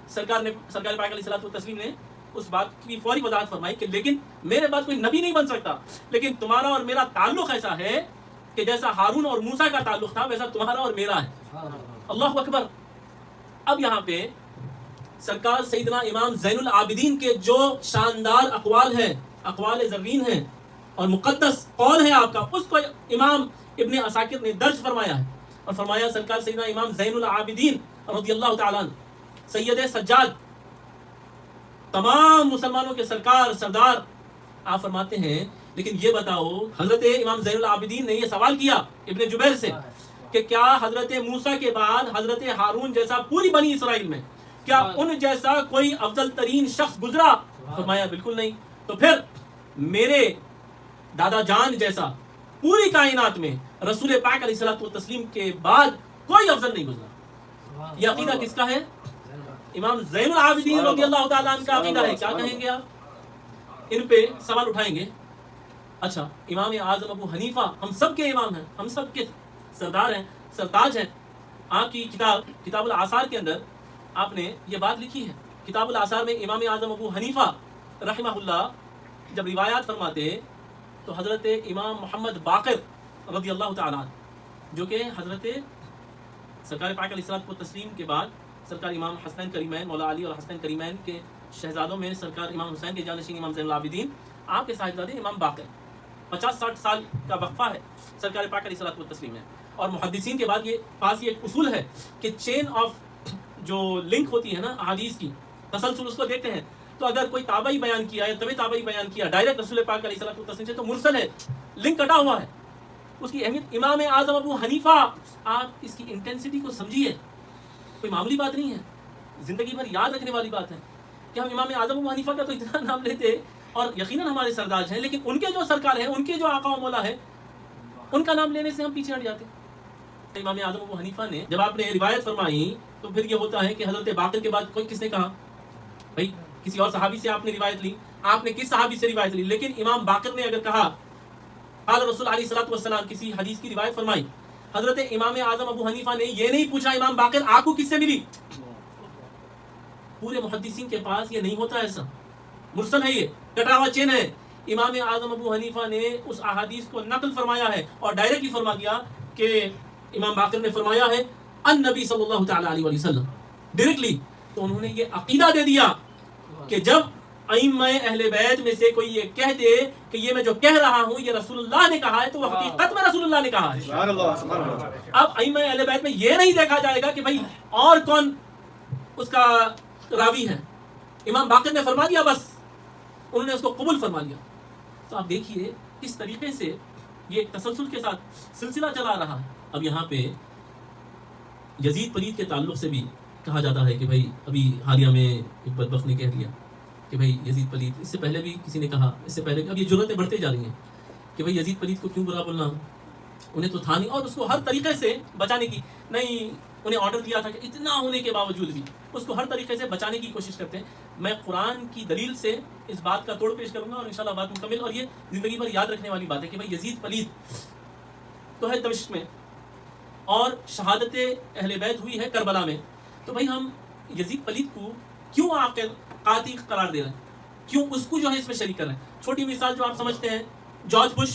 سرکار پاک علیہ الصلوۃ والتسلیم نے اس بات کی فوری وضاحت فرمائی کہ لیکن میرے بعد کوئی نبی نہیں بن سکتا، لیکن تمہارا اور میرا تعلق ایسا ہے کہ جیسا ہارون اور موسیٰ کا تعلق تھا ویسا تمہارا اور میرا ہے. اللہ اکبر. اب یہاں پہ سرکار سیدنا امام زین العابدین کے جو شاندار اقوال ہیں، اقوال زرین ہیں اور مقدس قول ہے آپ کا، اس کو امام ابن عساکر نے درج فرمایا ہے، اور فرمایا سرکار سیدنا امام زین العابدین رضی اللہ تعالیٰ عنہ سید سجاد، تمام مسلمانوں کے سرکار سردار، آپ فرماتے ہیں لیکن یہ بتاؤ، حضرت امام زین العابدین نے یہ سوال کیا ابن جبیر سے کہ کیا حضرت موسیٰ کے بعد حضرت ہارون جیسا پوری بنی اسرائیل میں کیا ان جیسا کوئی افضل ترین شخص گزرا؟ فرمایا بالکل نہیں. تو پھر میرے دادا جان جیسا پوری کائنات میں رسول پاک علیہ الصلوۃ والتسلیم کے بعد کوئی افضل نہیں گزرا. یہ عقیدہ کس کا ہے؟ امام زین العابدین رضی اللہ تعالیٰ عنہ کا عقیدہ ہے. کیا کہیں گے آپ؟ ان پہ سوال اٹھائیں گے. اچھا، امام اعظم ابو حنیفہ ہم سب کے امام ہیں، ہم سب کے سردار ہیں، سرتاج ہیں. آپ کی کتاب الآثار کے اندر آپ نے یہ بات لکھی ہے. کتاب الآثار میں امام اعظم ابو حنیفہ رحمہ اللہ جب روایات فرماتے تو حضرت امام محمد باقر رضی اللہ تعالیٰ عنہ، جو کہ حضرت سرکار پاک علیہ الصلوۃ والتسلیم کے بعد سرکار امام حسنین کریمین مولا علی اور حسنین کریمین کے شہزادوں میں سرکار امام حسین کے جانشین امام زین العابدین، آپ کے صاحبزادے امام باقر، 50-60 سال کا وقفہ ہے سرکار پاک علیہ الصلوۃ والتسلیم میں. اور محدثین کے بعد یہ پاس یہ ایک اصول ہے کہ چین آف جو لنک ہوتی ہے نا احادیث کی، تسلسل، اس کو دیکھتے ہیں. تو اگر کوئی تابعی بیان کیا یا طبی تابعی بیان کیا ڈائریکٹ رسول پاک علیہ الصلوۃ والتسلیم سے تو مرسل ہے، لنک کٹا ہوا ہے. اس کی اہمیت امام اعظم ابو حنیفہ، آپ اس کی انٹینسٹی کو سمجھیے، کوئی معمولی بات نہیں ہے، زندگی بھر یاد رکھنے والی بات ہے کہ ہم امام اعظم ابو حنیفہ کا تو اتنا نام لیتے اور یقیناً ہمارے سرداج ہیں، لیکن ان کے جو سرکار ہیں، ان کے جو آقا و مولا ہے، ان کا نام لینے سے ہم پیچھے ہٹ جاتے. امام اعظم ابو حنیفہ نے جب آپ نے روایت فرمائی تو پھر یہ ہوتا ہے کہ حضرت باقر کے بعد کوئی کس نے کہا؟ بھائی کسی اور صحابی سے آپ نے روایت لی، آپ نے کس صحابی سے روایت لی؟ لیکن امام باقر نے اگر کہا قال رسول علیہ الصلوۃ والسلام، کسی حدیث کی روایت فرمائی، حضرت امام اعظم ابو حنیفہ نے یہ نہیں پوچھا امام باقر آپ کو کس سے ملی. پورے محدثین کے پاس یہ نہیں ہوتا، ایسا مرسل ہے، یہ کٹا ہوا چین ہے. امام اعظم ابو حنیفہ نے اس احادیث کو نقل فرمایا ہے اور ڈائریکٹلی فرما دیا کہ امام باقر نے فرمایا ہے ان نبی صلی اللہ تعالی علیہ وسلم، ڈائریکٹلی. تو انہوں نے یہ عقیدہ دے دیا کہ جب ائمہ اہل بیت میں سے کوئی یہ کہہ دے کہ یہ میں جو کہہ رہا ہوں یہ رسول اللہ نے کہا ہے تو وہ حقیقت میں رسول اللہ نے کہا ہے. سبحان اللہ سبحان اللہ. اب ائمہ اہل بیت میں یہ نہیں دیکھا جائے گا کہ بھائی اور کون اس کا راوی ہے. امام باقر نے فرما دیا، بس انہوں نے اس کو قبول فرما لیا. تو آپ دیکھیے کس طریقے سے یہ ایک تسلسل کے ساتھ سلسلہ چلا رہا ہے. اب یہاں پہ یزید پلید کے تعلق سے بھی کہا جاتا ہے کہ بھائی ابھی حالیہ میں ایک بدبخت نے کہہ دیا کہ بھائی یزید پلید، اس سے پہلے بھی کسی نے کہا، اس سے پہلے اب یہ جرأتیں بڑھتے جا رہی ہیں کہ بھائی یزید پلید کو کیوں برا بولنا، انہیں تو تھا نہیں، اور اس کو ہر طریقے سے بچانے کی، نہیں انہیں آرڈر دیا تھا کہ اتنا ہونے کے باوجود بھی اس کو ہر طریقے سے بچانے کی کوشش کرتے ہیں. میں قرآن کی دلیل سے اس بات کا توڑ پیش کروں گا اور انشاءاللہ بات مکمل، اور یہ زندگی بھر یاد رکھنے والی بات ہے کہ بھائی یزید پلید تو ہے دمشق میں اور شہادت اہل بیت ہوئی ہے کربلا میں، تو بھائی ہم یزید پلید کو کیوں عاقل قاطع قرار دے رہے ہیں، کیوں اس کو جو ہے اس میں شریک کر رہے ہیں. چھوٹی مثال جو آپ سمجھتے ہیں، جارج بش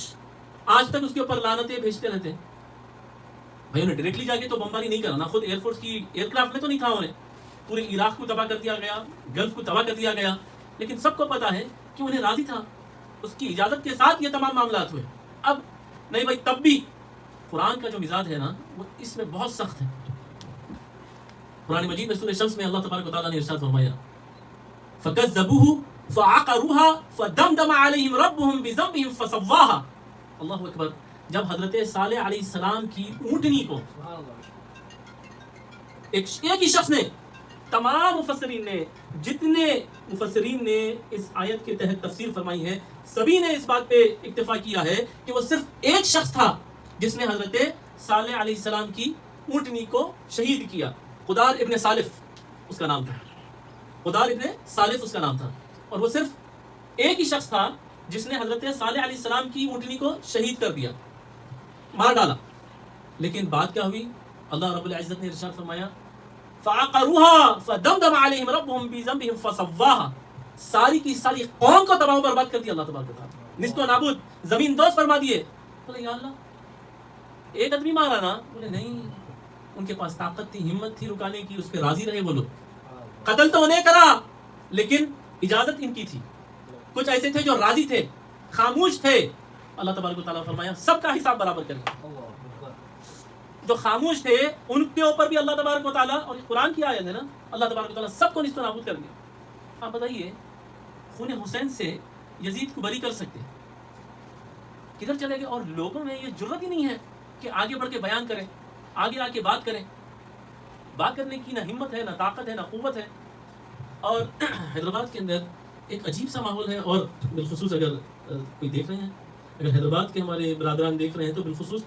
آج تک اس کے اوپر لعنتیں بھیجتے رہتے ہیں. بھائی انہیں ڈائریکٹلی جا کے تو بمباری نہیں کرنا، خود ایئر فورس کی ایئر کرافٹ میں تو نہیں تھا، انہیں پورے عراق کو تباہ کر دیا گیا، گلف کو تباہ کر دیا گیا، لیکن سب کو پتا ہے کہ انہیں راضی تھا، اس کی اجازت کے ساتھ یہ تمام معاملات ہوئے. اب نہیں بھائی، تب بھی قرآن کا جو مزاج ہے نا وہ اس میں بہت سخت ہے. قرآن مجید میں سورہ شمس میں اللہ تبارک و تعالیٰ نے ارشاد فرمایا فَكَذَّبُوهُ فَعَقَرُوهَا فَدَمْدَمَ عَلَيْهِمْ رَبُّهُمْ بِذَنبِهِمْ فَسَوَّاهَا. اللہ اکبر. جب حضرت صالح علیہ السلام کی اونٹنی کو ایک ہی شخص نے، تمام مفسرین نے، جتنے مفسرین نے اس آیت کے تحت تفسیر فرمائی ہے، سبھی نے اس بات پہ اکتفا کیا ہے کہ وہ صرف ایک شخص تھا جس نے حضرت صالح علیہ السلام کی اونٹنی کو شہید کیا. خدار ابن صالف اس کا نام تھا، خدار ابن صالف اس کا نام تھا، اور وہ صرف ایک ہی شخص تھا جس نے حضرت صالح علیہ السلام کی اونٹنی کو شہید کر دیا، مار ڈالا. لیکن بات کیا ہوئی؟ اللہ رب العزت نے ارشاد فرمایا فَعَقَرُوهَا فَدَمْدَمَ عَلَيْهِمْ رَبُّهُمْ بِذَنبِهِمْ فَسَوَّاهَا. ساری کی ساری قوم کو تباہ و برباد کر دیا اللہ تبارک و تعالیٰ، نست و نابود، زمین دوست فرما دیے. بولے یا اللہ ایک آدمی مارا نا؟ بولے نہیں، ان کے پاس طاقت تھی، ہمت تھی رکانے کی، اس پہ راضی رہے وہ لوگ. قتل تو انہیں کرا لیکن اجازت ان کی تھی. کچھ ایسے تھے جو راضی تھے، خاموش تھے. اللہ تبارک و تعالیٰ فرمایا سب کا حساب برابر کریں. جو خاموش تھے ان کے اوپر بھی اللہ تبارک و تعالیٰ، اور قرآن کی آیت ہے نا، اللہ تبارک و تعالیٰ سب کو نیست و نابود کر دیا. آپ بتائیے خون حسین سے یزید کو بری کر سکتے کدھر چلے گئے؟ اور لوگوں میں یہ جرت ہی نہیں ہے کہ آگے بڑھ کے بیان کریں، آگے آ کے بات کریں. بات کرنے کی نہ ہمت ہے، نہ طاقت ہے، نہ قوت ہے. اور حیدرآباد کے اندر ایک عجیب سا ماحول ہے، اور بالخصوص اگر کوئی دیکھ رہے ہیں، اگر حیدرآباد کے ہمارے برادران دیکھ رہے ہیں تو بالخصوص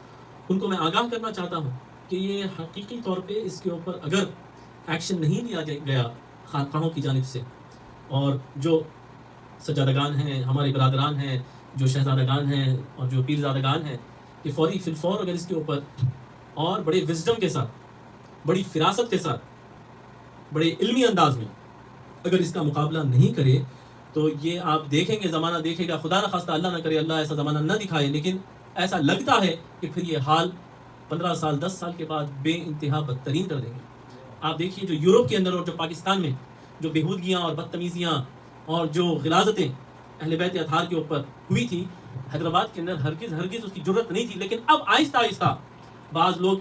ان کو میں آگاہ کرنا چاہتا ہوں کہ یہ حقیقی طور پہ اس کے اوپر اگر ایکشن نہیں لیا گیا خانقاہوں کی جانب سے، اور جو سجادگان ہیں، ہمارے برادران ہیں، جو شہزادگان ہیں اور جو پیرزادگان ہیں، کہ فوری فی الفور اگر اس کے اوپر اور بڑے وزڈم کے ساتھ، بڑی فراست کے ساتھ، بڑے علمی انداز میں اگر اس کا مقابلہ نہیں کرے تو یہ آپ دیکھیں گے، زمانہ دیکھے گا. خدا نہ خواستہ اللہ نہ کرے، اللہ ایسا زمانہ نہ دکھائے، لیکن ایسا لگتا ہے کہ پھر یہ حال 15 سال 10 سال کے بعد بے انتہا بدترین کر دیں گے. آپ دیکھیے جو یورپ کے اندر اور جو پاکستان میں جو بےہودگیاں اور بدتمیزیاں اور جو غلاظتیں اہل بیت اطہار کے اوپر ہوئی تھی، حیدرآباد کے اندر ہرگز اس کی جرت نہیں تھی. لیکن اب آہستہ آہستہ بعض لوگ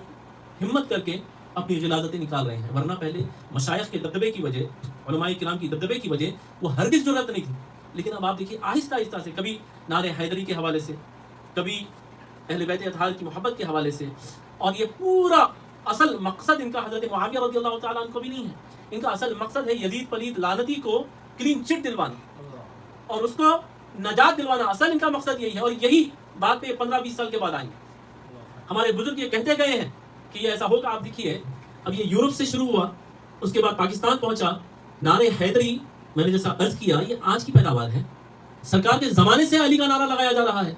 ہمت کر کے اپنی غلاظتیں نکال رہے ہیں، ورنہ پہلے مشائخ کے دبدبے کی وجہ، علماء کرام کی دبدبے کی وجہ وہ ہرگز جرت نہیں تھی. لیکن اب آپ دیکھیے آہستہ آہستہ سے، کبھی نعرے حیدری کے حوالے سے، کبھی اہل بیت اطہار کی محبت کے حوالے سے، اور یہ پورا اصل مقصد ان کا حضرت معاویہ رضی اللہ تعالیٰ عنہ کو بھی نہیں ہے. ان کا اصل مقصد ہے یزید پلید لعنتی کو کلین چٹ دلوانا اور اس کو نجات دلوانا. اصل ان کا مقصد یہی ہے، اور یہی بات پہ 15-20 سال کے بعد آئیں گے. ہمارے بزرگ یہ کہتے گئے ہیں کہ یہ ایسا ہوگا. آپ دیکھیے اب یہ یورپ سے شروع ہوا، اس کے بعد پاکستان پہنچا. نعرے حیدری میں نے جیسا عرض کیا یہ آج کی پیداوار ہے. سرکار کے زمانے سے علی کا نعرہ لگایا جا رہا ہے،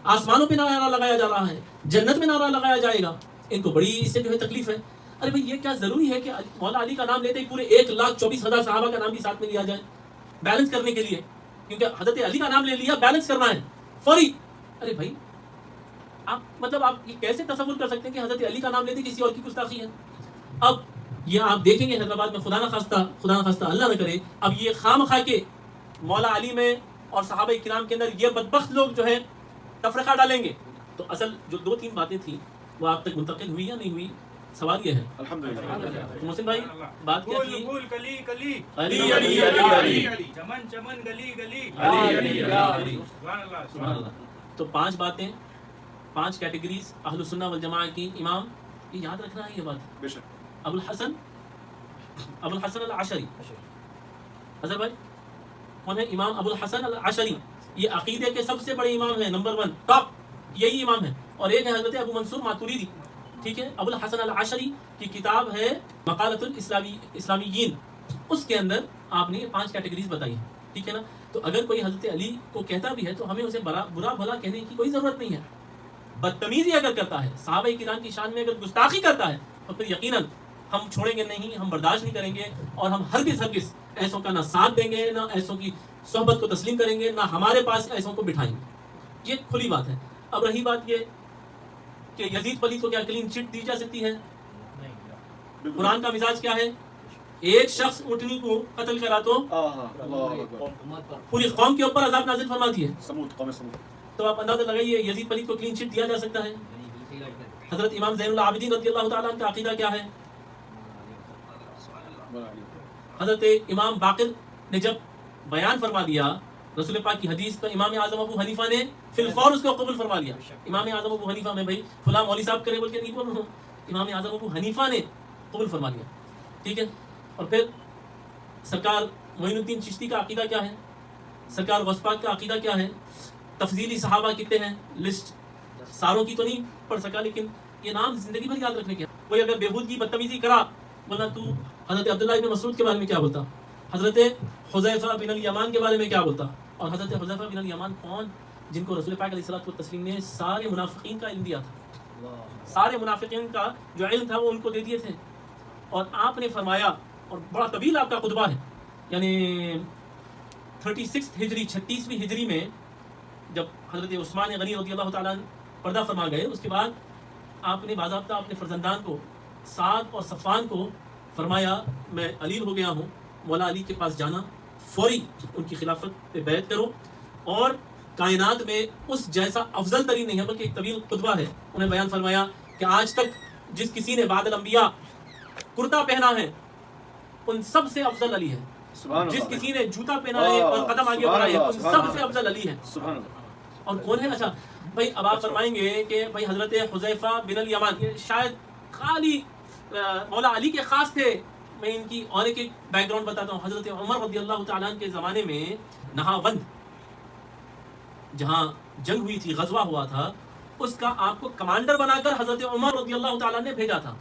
آسمانوں پہ نعرہ لگایا جا رہا ہے، جنت میں نعرہ لگایا جائے گا. ان کو بڑی اس سے جو ہے تکلیف ہے. ارے بھائی یہ کیا ضروری ہے کہ مولا علی کا نام لیتے ہی پورے 1,24,000 صحابہ کا نام بھی ساتھ میں لیا جائے بیلنس کرنے کے لیے؟ کیونکہ حضرت علی کا نام لے لیا، بیلنس کرنا ہے فوری. ارے بھائی آپ آپ یہ کیسے تصور کر سکتے ہیں کہ حضرت علی کا نام لیتے کسی اور کی گستاخی ہے؟ اب یہ آپ دیکھیں گے حیدرآباد میں خدا نہ خواستہ اللہ نہ کرے اب یہ خام خواہ کے مولا علی میں اور صحابہ کرام کے اندر یہ بدبخت لوگ جو ہے تفرقہ ڈالیں گے. تو اصل جو 2-3 باتیں تھیں وہ آپ تک منتقل ہوئی یا نہیں ہوئی؟ سوال یہ ہے الحمدللہ محسن بھائی بات کیا تھی پھول کلی کلی علی علی علی علی چمن چمن گلی گلی علی علی علی سبحان اللہ سبحان اللہ. تو 5 باتیں 5 کیٹیگریز اہل السنہ والجماعہ کی امام یہ یاد رکھنا ہے یہ بات. بے شک ابو الحسن العشری اظہر بھائی کون ہے؟ امام ابو الحسن العشری. یہ عقیدے کے سب سے بڑے امام ہیں، نمبر 1 ٹاپ یہی امام ہے. اور ایک ہے حضرت ابو منصور ماتوریدی. ٹھیک ہے. ابو الحسن العشری کی کتاب ہے مقالۃ الاسلامیین، اس کے اندر آپ نے یہ 5 کیٹیگریز بتائی ہیں. ٹھیک ہے نا. تو اگر کوئی حضرت علی کو کہتا بھی ہے تو ہمیں اسے برا بھلا کہنے کی کوئی ضرورت نہیں ہے. بدتمیزی اگر کرتا ہے، صحابہ کرام کی شان میں اگر گستاخی کرتا ہے تو پھر یقیناً ہم چھوڑیں گے نہیں، ہم برداشت نہیں کریں گے، اور ہم ہرگز ایسوں کا نہ ساتھ دیں گے، نہ ایسوں کی صحبت کو تسلیم کریں گے، نہ ہمارے پاس ایسوں کو بٹھائیں گے. یہ کھلی بات ہے. اب رہی بات یہ کہ یزید پلید کو کیا کلین چٹ دی جا سکتی ہے؟ قرآن کا مزاج کیا ہے؟ ایک شخص اونٹنی کو قتل کرا تو اللہ اکبر. پوری قوم کے اوپر عذاب نازل فرما دیے. سمود قوم سمود. تو آپ اندازہ لگائیے یزید پلید کو کلین چٹ دیا جا سکتا ہے؟ حضرت امام زین العابدین رضی اللہ تعالیٰ عنہ کا عقیدہ کیا ہے؟ حضرت امام باقر نے جب بیان فرما دیا رسول پاک کی حدیث تو امام اعظم ابو حنیفہ نے فی الفور اس کو قبول فرما لیا. امام اعظم ابو حنیفہ میں بھائی فلاں مولوی صاحب کرے بول کے نہیں بول رہا ہوں، امام اعظم ابو حنیفہ نے قبول فرما لیا. ٹھیک ہے. اور پھر سرکار معین الدین چشتی کا عقیدہ کیا ہے؟ سرکار غوث پاک کا عقیدہ کیا ہے؟ تفضیلی صحابہ کتنے ہیں؟ لسٹ ساروں کی تو نہیں پڑھ سکا، لیکن یہ نام زندگی بھر یاد رکھنے کے. کوئی اگر بےہودگی بدتمیزی کرا بولنا تو حضرت عبداللہ ابن مسعود کے بارے میں کیا بولتا، حضرت حذیفہ بن الیمان کے بارے میں کیا بولتا. اور حضرت حذیفہ بن الیمان کون؟ جن کو رسول پاک علیہ الصلوۃ والتسلیم نے سارے منافقین کا علم دیا تھا. سارے منافقین کا جو علم تھا وہ ان کو دے دیے تھے. اور آپ نے فرمایا، اور بڑا طویل آپ کا خطبہ ہے، یعنی 36 ہجری 36ویں ہجری میں جب حضرت عثمان غنی رضی اللہ تعالیٰ عنہ پردہ فرما گئے، اس کے بعد آپ نے باضابطہ اپنے فرزندان کو سعد اور صفوان کو فرمایا میں علی ہو گیا ہوں، مولا علی کے پاس جانا، فوری ان کی خلافت پہ بیعت کرو. اور کائنات میں اس جیسا افضل ترین نہیں ہے، بلکہ ایک طویل خطبہ ہے. انہیں بیان فرمایا کہ آج تک جس کسی نے بعد الانبیاء کرتا پہنا ہے ان سب سے افضل علی ہے. جس کسی نے جوتا پہنا ہے اور قدم آگے بڑھائے ان سب سے افضل علی ہے. سبحان اللہ. اور کون ہے؟ اچھا بھائی اب آپ فرمائیں گے کہ بھائی حضرت حذیفہ بن الیمان یہ شاید خالی مولا علی کے خاص تھے. میں ان کی اور ایک بیک گراؤنڈ بتاتا ہوں. حضرت عمر رضی اللہ تعالیٰ عنہ کے زمانے میں نہاوند جہاں جنگ ہوئی تھی، غزوہ ہوا تھا، اس کا آپ کو کمانڈر بنا کر حضرت عمر رضی اللہ تعالیٰ نے بھیجا تھا.